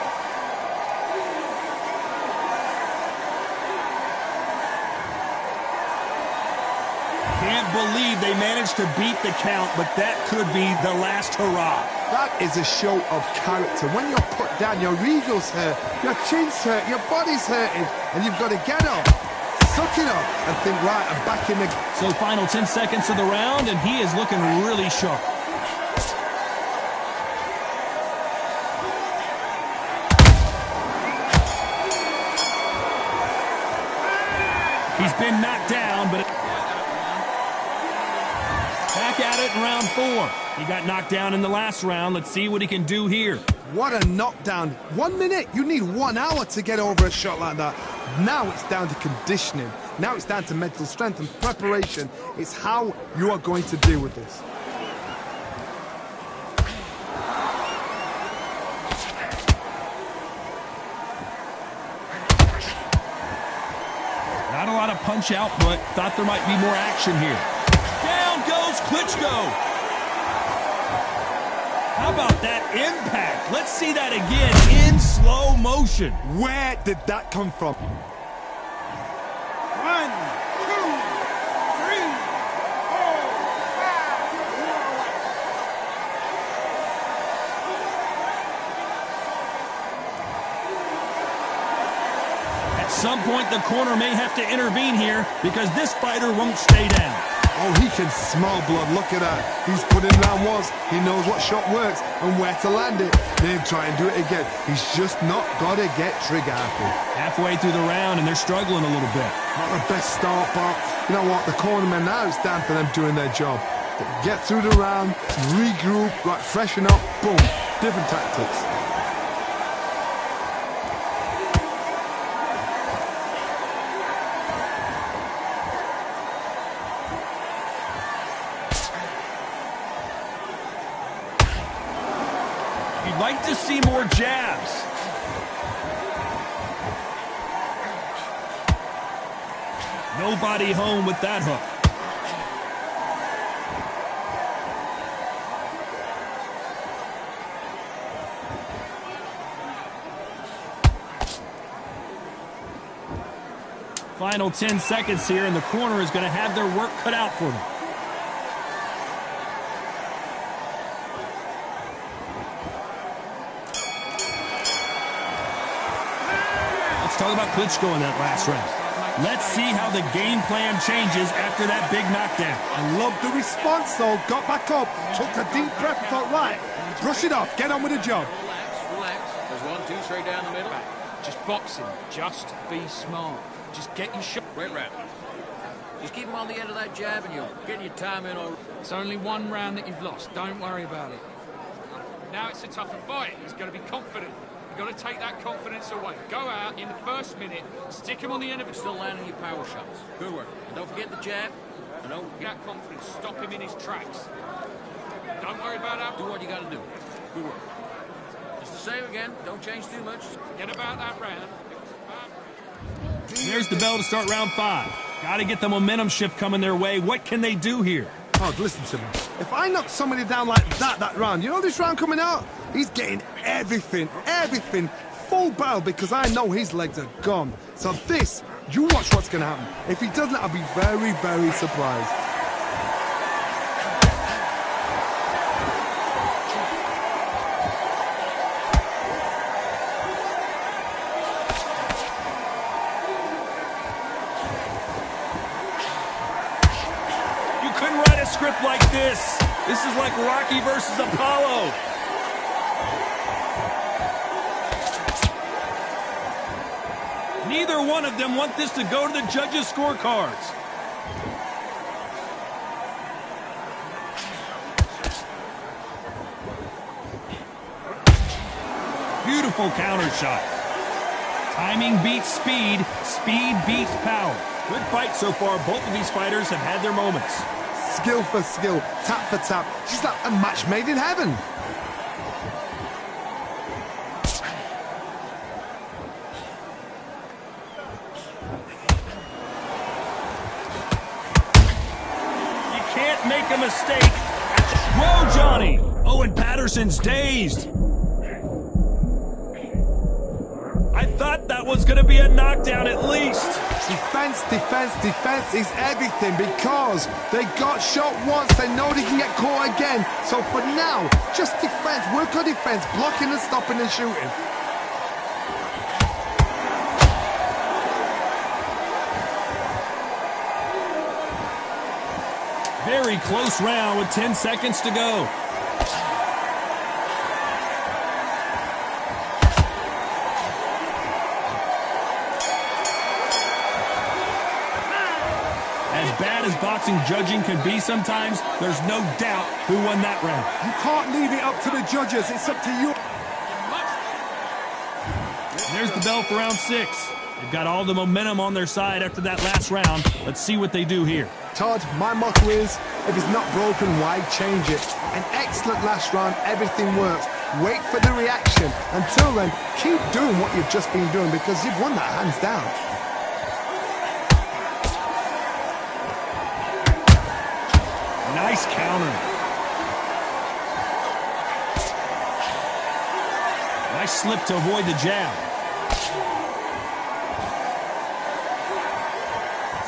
Can't believe they managed to beat the count, but that could be the last hurrah. That is a show of character. When you're put down, your ego's hurt, your chin's hurt, your body's hurting, and you've got to get up, suck it up, and think, right, I'm back in the... So final 10 seconds of the round, and he is looking really sharp. He's been knocked down, but... Back at it in round 4. He got knocked down in the last round. Let's see what he can do here. What a knockdown. 1 minute, you need 1 hour to get over a shot like that. Now it's down to conditioning. Now it's down to mental strength and preparation. It's how you are going to deal with this. Not a lot of punch output. Thought there might be more action here. Down goes Klitschko. How about that impact? Let's see that again in slow motion. Where did that come from? 1, 2, 3, 4, 5. At some point, the corner may have to intervene here because this fighter won't stay down. Oh, he can smell blood. Look at that. He's put in round once. He knows what shot works and where to land it. Then try and do it again. He's just not got to get trigger happy. Halfway through the round, and they're struggling a little bit. Not the best start, but you know what? The cornermen now, it's down to them doing their job. Get through the round, regroup, right, freshen up, boom. Different tactics. You'd like to see more jabs. Nobody home with that hook. Final 10 seconds here, and the corner is going to have their work cut out for them. Let's talk about Klitschko in that last round. Let's see how the game plan changes after that big knockdown. I love the response, though. Got back up, took a deep breath and thought, right, brush it off, get on with the job. Relax. There's 1, 2, 3 down the middle. Just boxing. Just be smart. Just get your shot. Great round. Just keep him on the end of that jab and you'll get your time in. It's only one round that you've lost. Don't worry about it. Now it's a tougher fight. He's got to be confident. You've got to take that confidence away. Go out in the first minute, stick him on the end of it. Still landing your power shots. Good work. And don't forget the jab. And don't get that confidence. Stop him in his tracks. Don't worry about that. Do what you got to do. Good work. It's the same again. Don't change too much. Forget about that round. There's the bell to start round 5. Got to get the momentum shift coming their way. What can they do here? Oh, listen to me. If I knock somebody down like that round, you know this round coming out? He's getting everything, full barrel, because I know his legs are gone. So this, you watch what's going to happen. If he doesn't, I'll be very, very surprised. Script like this. This is like Rocky versus Apollo. Neither one of them want this to go to the judges' scorecards. Beautiful counter shot. Timing beats speed. Speed beats power. Good fight so far. Both of these fighters have had their moments. Skill for skill, tap for tap. She's like a match made in heaven. You can't make a mistake. Whoa, Johnny! Owen Patterson's dazed. I thought that was going to be a knockdown at least. Defense, defense, defense is everything, because they got shot once, they know they can get caught again. So for now, just defense, work on defense, blocking and stopping and shooting. Very close round with 10 seconds to go. As bad as boxing judging can be sometimes, there's no doubt who won that round. You can't leave it up to the judges, it's up to you. There's the bell for round 6. They've got all the momentum on their side after that last round. Let's see what they do here. Todd, my motto is, if it's not broken, why change it? An excellent last round, everything works. Wait for the reaction. Until then, keep doing what you've just been doing, because you've won that hands down. Nice counter. Nice slip to avoid the jab.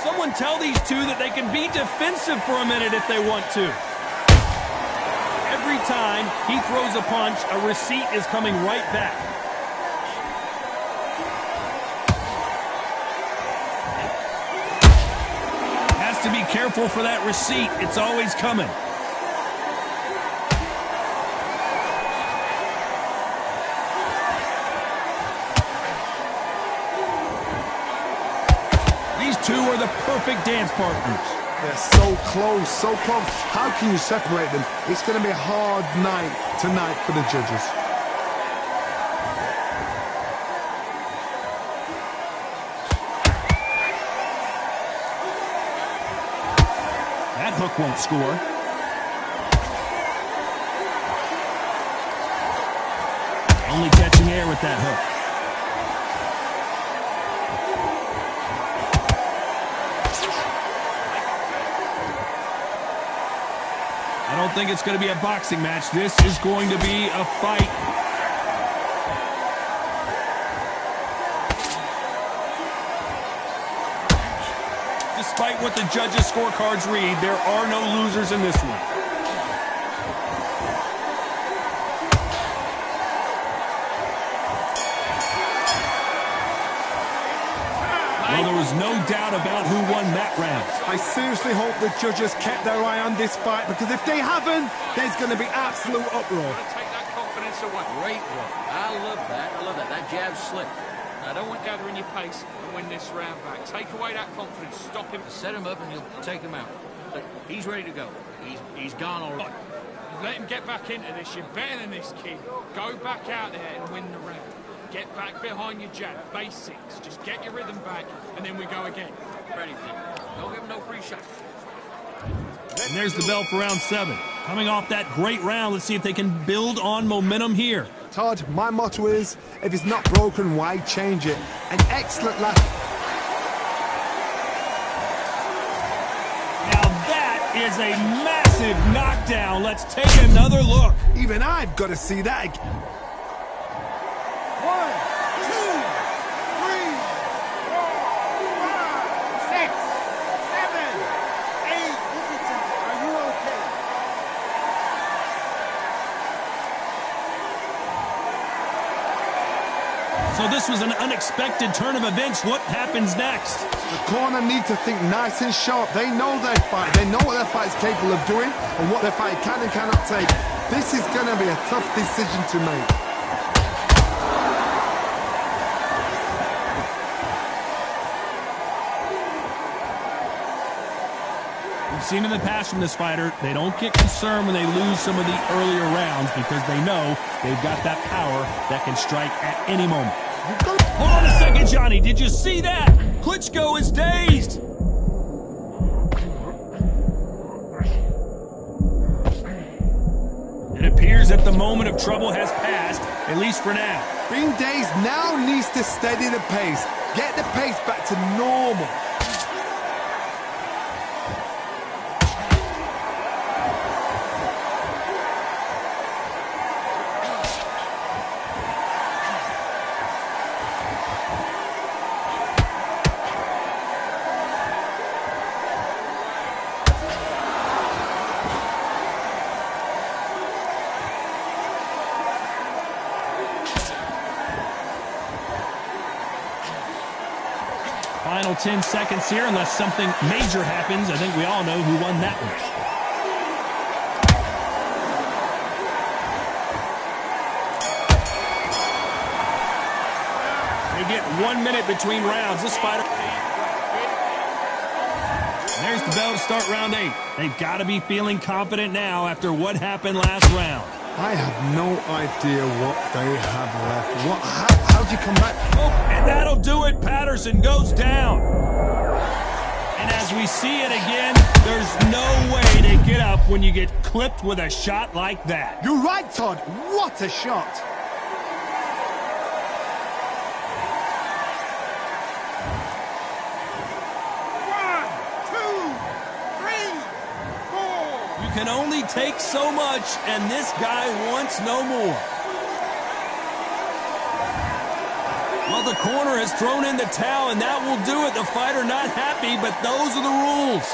Someone tell these two that they can be defensive for a minute if they want to. Every time he throws a punch, a receipt is coming right back. Has to be careful for that receipt. It's always coming. These two are the perfect dance partners. They're so close, so close. How can you separate them? It's going to be a hard night tonight for the judges. That hook won't score. Only catching air with that hook. I don't think it's going to be a boxing match. This is going to be a fight. Despite what the judges' scorecards read, there are no losers in this one. Well, there was no doubt about who won that round. I seriously hope the judges kept their eye on this fight, because if they haven't, there's going to be absolute uproar. Take that confidence away. Great work. I love that. I love that. That jab slipped. I don't want gathering your pace and win this round back. Take away that confidence. Stop him. Set him up and you'll take him out. Look, he's ready to go. He's gone all right. Let him get back into this. You're better than this, kid. Go back out there and win the round. Get back behind your jab. Basics. Just get your rhythm back and then we go again. For anything. Don't give him no free shot. And there's the bell for round 7. Coming off that great round, let's see if they can build on momentum here. Todd, my motto is, if it's not broken, why change it? An excellent last... Now that is a massive knockdown. Let's take another look. Even I've got to see that again. 1, 2, 3, 4, 5, 6, 7, 8. Are you okay? So this was an unexpected turn of events. What happens next? The corner need to think nice and sharp. They know their fight. They know what their fight is capable of doing and what their fight can and cannot take. This is going to be a tough decision to make. We've seen in the past from this fighter, they don't get concerned when they lose some of the earlier rounds because they know they've got that power that can strike at any moment. Hold on a second, Johnny. Did you see that? Klitschko is dazed. It appears that the moment of trouble has passed, at least for now. Being dazed now needs to steady the pace. Get the pace back to normal. Final 10 seconds here, unless something major happens. I think we all know who won that one. They get 1 minute between rounds. This fighter... There's the bell to start round 8. They've got to be feeling confident now after what happened last round. I have no idea what they have left. How'd you come back? Oh, and that'll do it. Patterson goes down. And as we see it again, there's no way to get up when you get clipped with a shot like that. You're right, Todd. What a shot. Can only take so much, and this guy wants no more. Well, the corner has thrown in the towel, and that will do it. The fighter not happy, but those are the rules.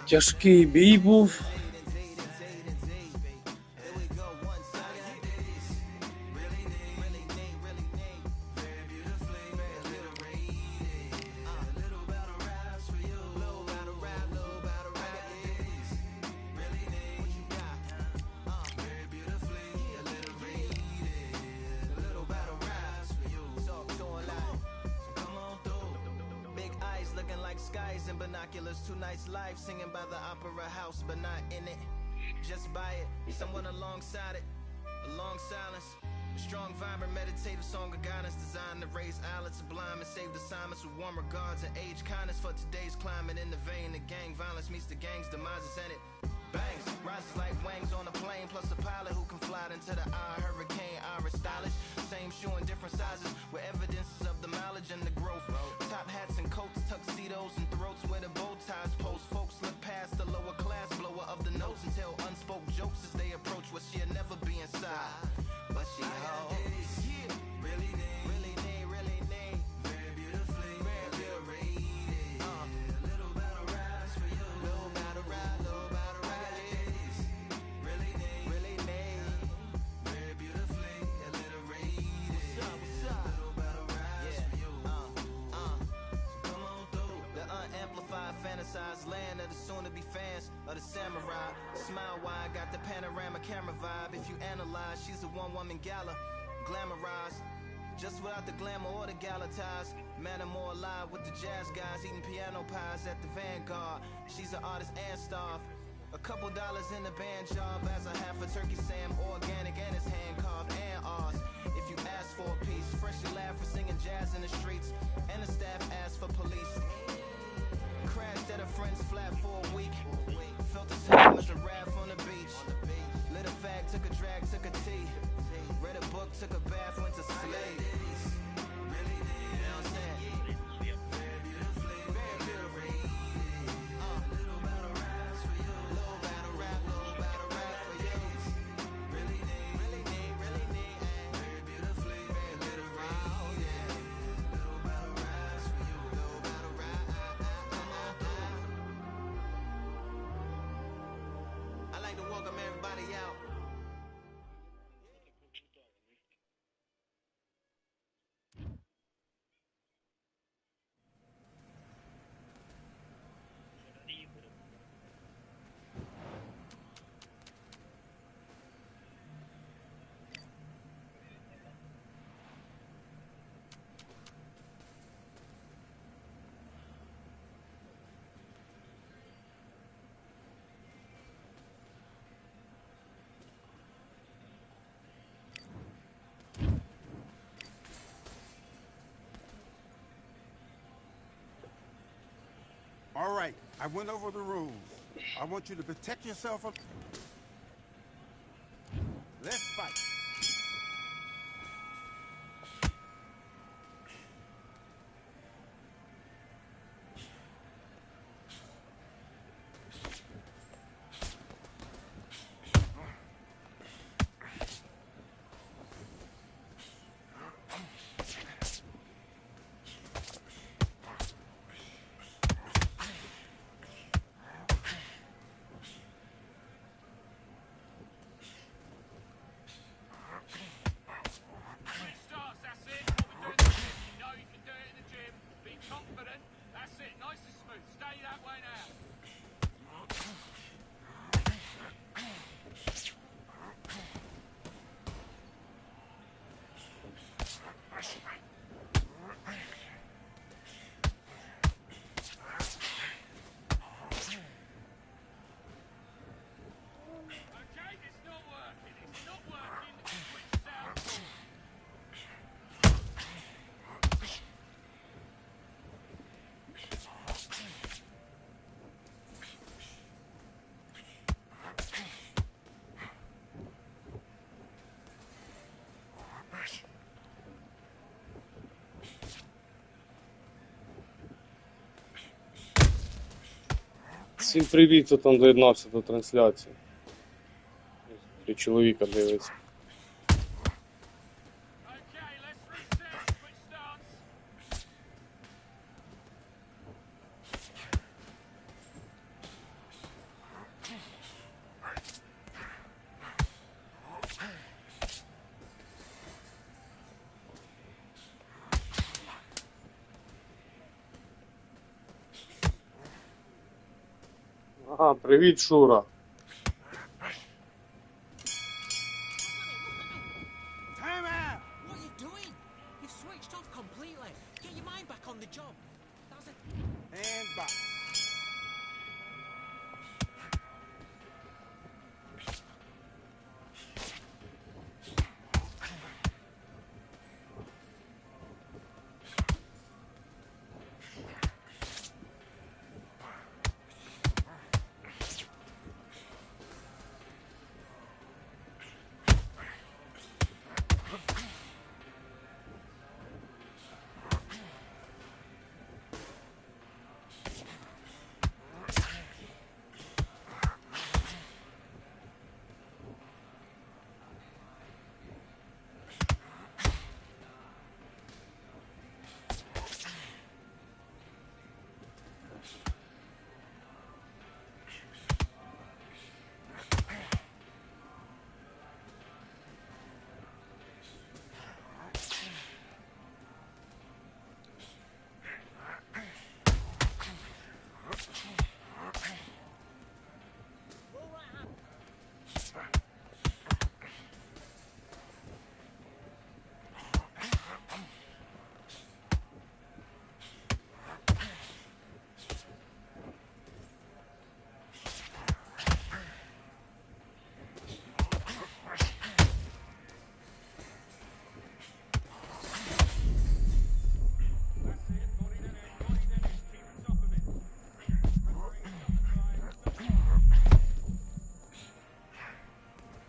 Тяжкий бій був. Two nights live singing by the opera house, but not in it. Just by it, someone alongside it. A long silence, a strong, vibrant, meditative song of guidance designed to raise eyelids sublime and save assignments with warm regards and age kindness for today's climate. In the vein, the gang violence meets the gang's demise in it. Bangs, rises like wangs on a plane, plus a pilot who can fly into the eye. Hurricane, Irish stylish, same shoe in different sizes with evidences of the mileage and the growth. Top hats and coats, tuxedos and throats where the bow ties post. Folks look past the lower class blower of the notes and tell unspoken jokes as they approach what she'll never be inside. But she holds, yeah, really need, really need, really need. Very beautifully, very beautifully. A little battle rise for you, little battle ride, little battle ride. Really need, really need. Very beautifully, alliterated. What's up? Little battle rise for you. Come on through. The unamplified, fantasized land of the soon-to-be fans of the samurai. Smile wide, got the panorama camera vibe. If you analyze, she's a one-woman gala, glamorized. Just without the glamour or the gala ties. Man, I'm more alive with the jazz guys eating piano pies at the Vanguard. She's an artist and staff. A couple dollars in the band job as a half a turkey Sam, organic and it's hand carved and ours. If you ask for a piece, freshly laugh for singing jazz in the streets, and the staff asked for police. Crashed at a friend's flat for a week. Felt the same as a raft on the beach. Lit a fag, took a drag, took a tea. Read a book, took a bath, went to sleep. Really did, you know what I'm saying? Very beautifully, very beautifully. Little battle rise for you. Little battle rap for you. Really need, really need, really need. Very beautifully, very beautifully. Little battle rise for you. Little battle rap. Come on through. I like to welcome everybody out. All right, I went over the rules. I want you to protect yourself. Let's fight. Всім привіт, хто там доєднався до трансляції. 3 чоловіка дивиться. Ага, привіт, Шура. Time out! What are you doing? You've switched off completely. Get your mind back on the job. That's it. And box.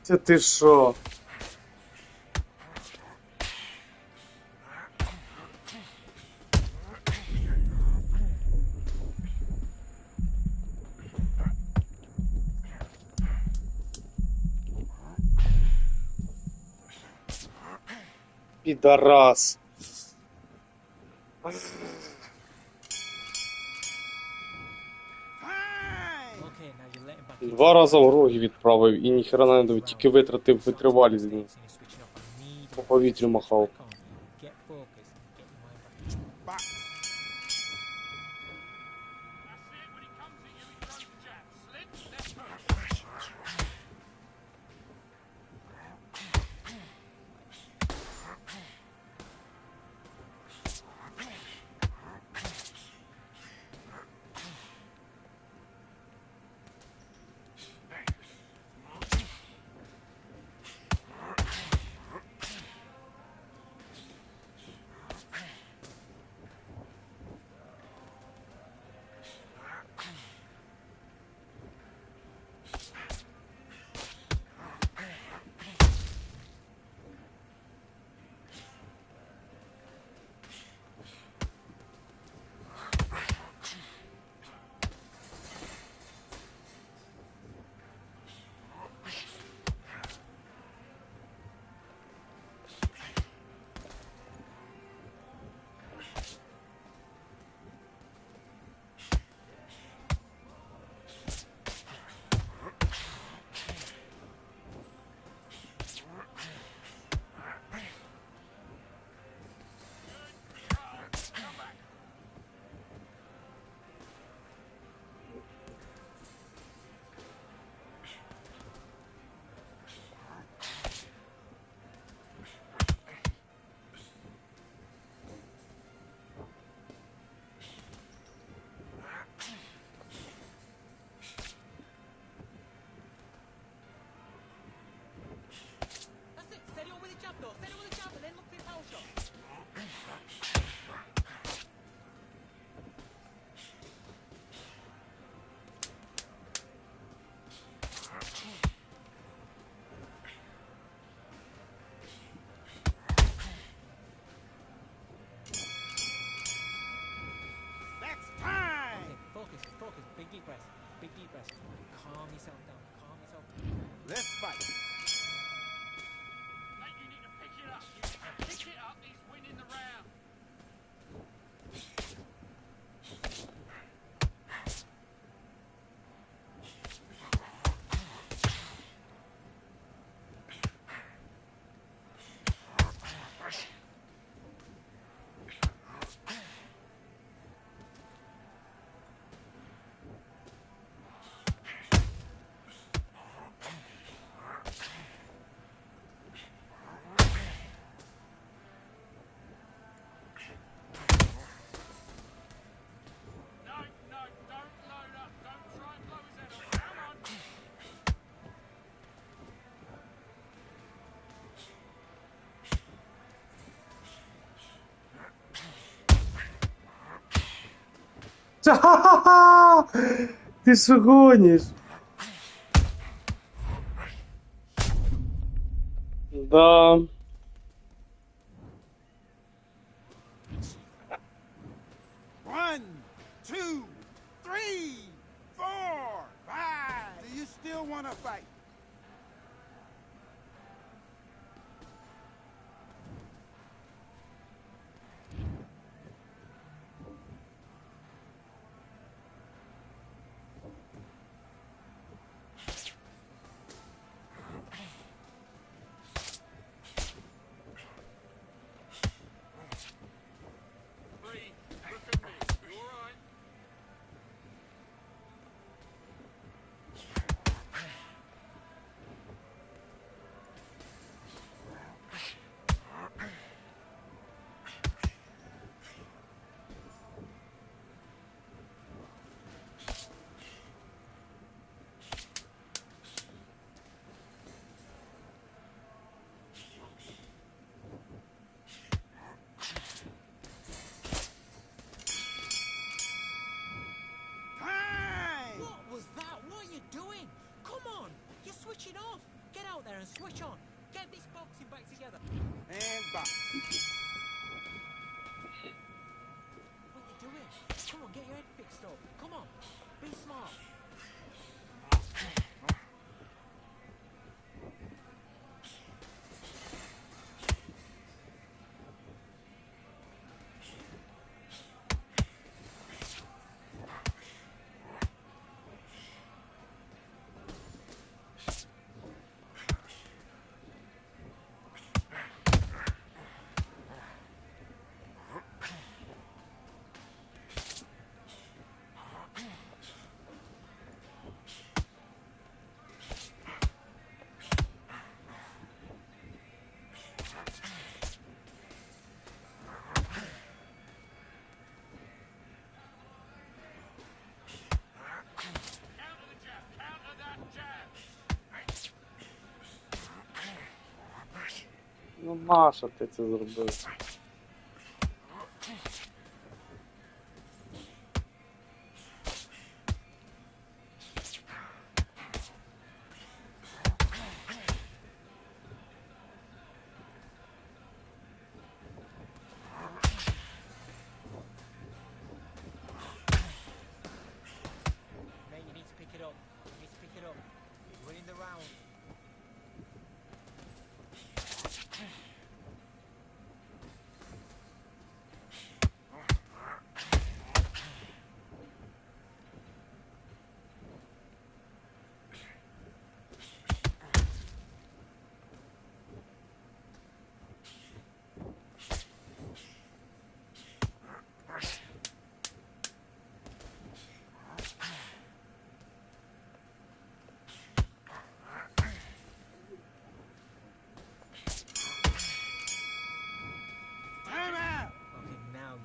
Це ти що? Підарас. Два рази в роги відправив і ніхера не дав, тільки витратив витривалість з ним. По повітрю махав. Let's fight. Mate, you need to pick it up. You pick it up, he's winning the round. Ты что гонишь? Да. One, two, three, four, five. Do you still want to fight? Off. Get out there and switch on. Get this boxing back together. And box. What are you doing? Come on, get your head fixed up. Come on. Be smart. Ну нащо ти це зробив?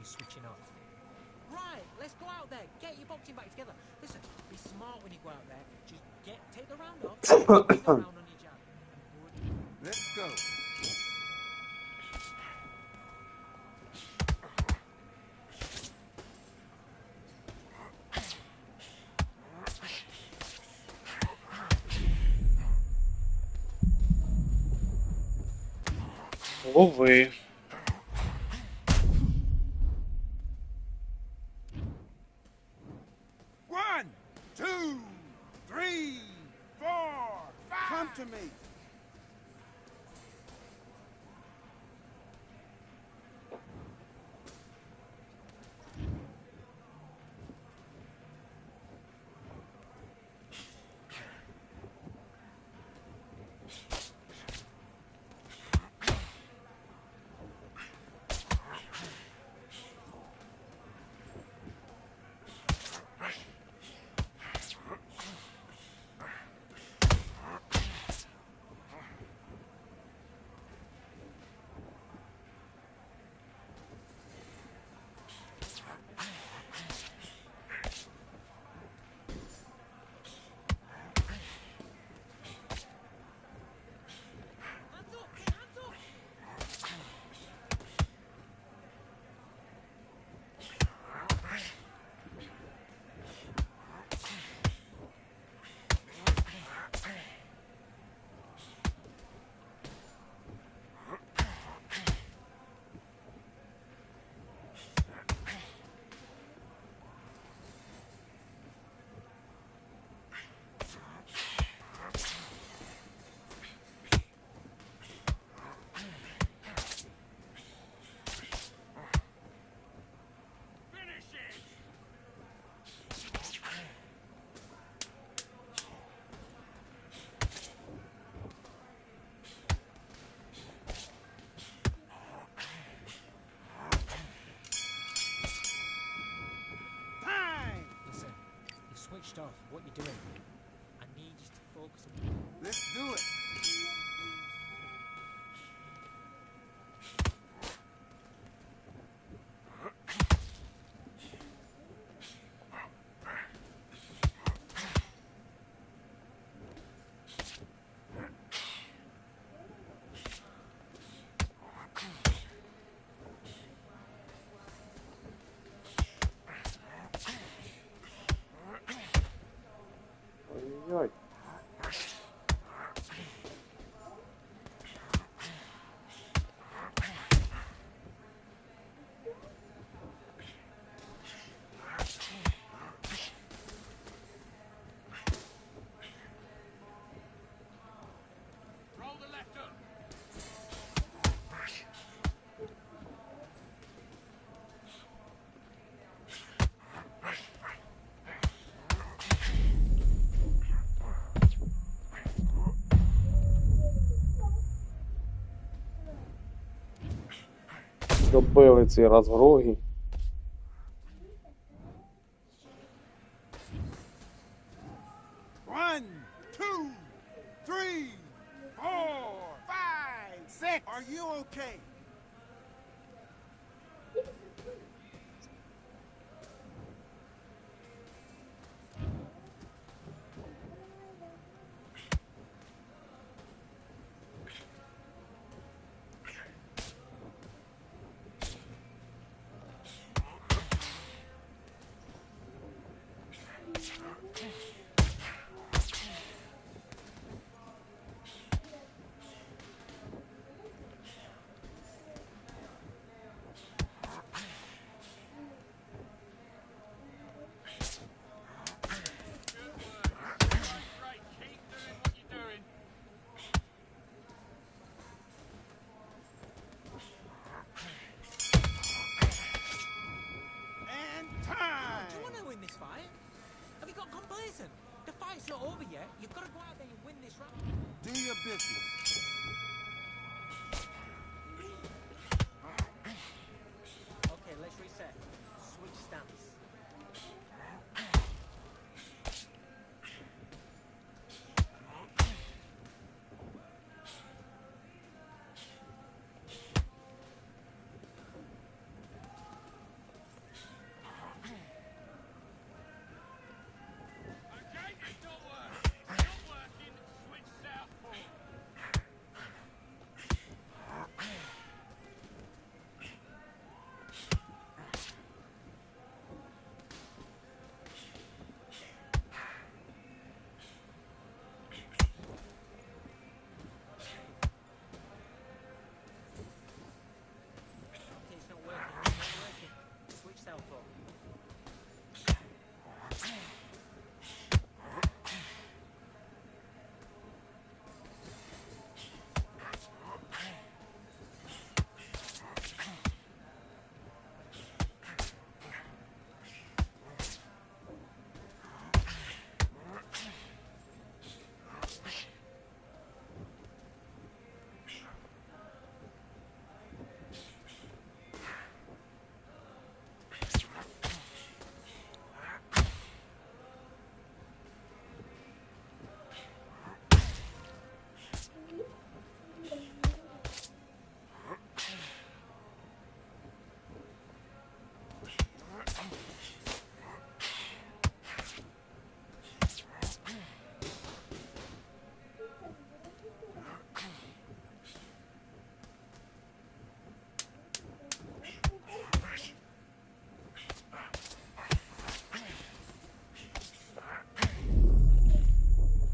Switching off. Right, let's go out there. Get your boxing back together. Listen, be smart when you go out there. Just take the round off. Take the round on your jab. Let's go. Лови. One, two, three, four, five. Come to me. switched off. What you're doing? I need you to focus. Let's do it. Ой. Roll the left hook. Добили цей раз в рогі. One, two, three, four, five, six. Are you okay? Great. Keep doing what you're doing. And Do time. you want to win this fight? Have you got complacent? The fight's not over yet. You've got to go out there and win this round. Do your business. Okay, let's reset. Switch stance. Okay, it's not working. It's not working. Switch southpaw. Okay, it's not working. It's not working. Switch southpaw.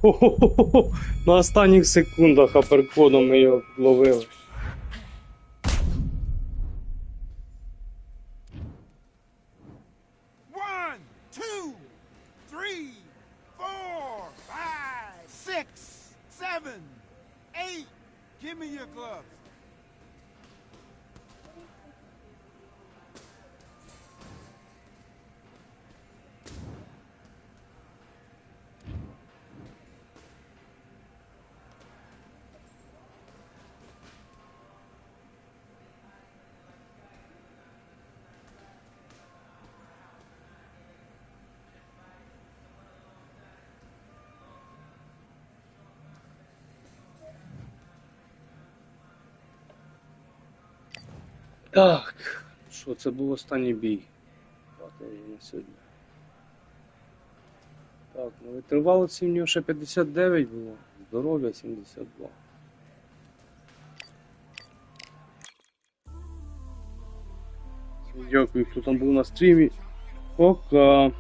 Хо-хо-хо-хо. На останніх секундах аперкодом ми його ловили. One, two, three, four, five, six, seven, eight. Give me your gloves. Так, що це був останній бій. На сьогодні. Так, ну витривалості в нього ще 59 було, здоров'я 72. Дякую, хто там був на стрімі. Пока.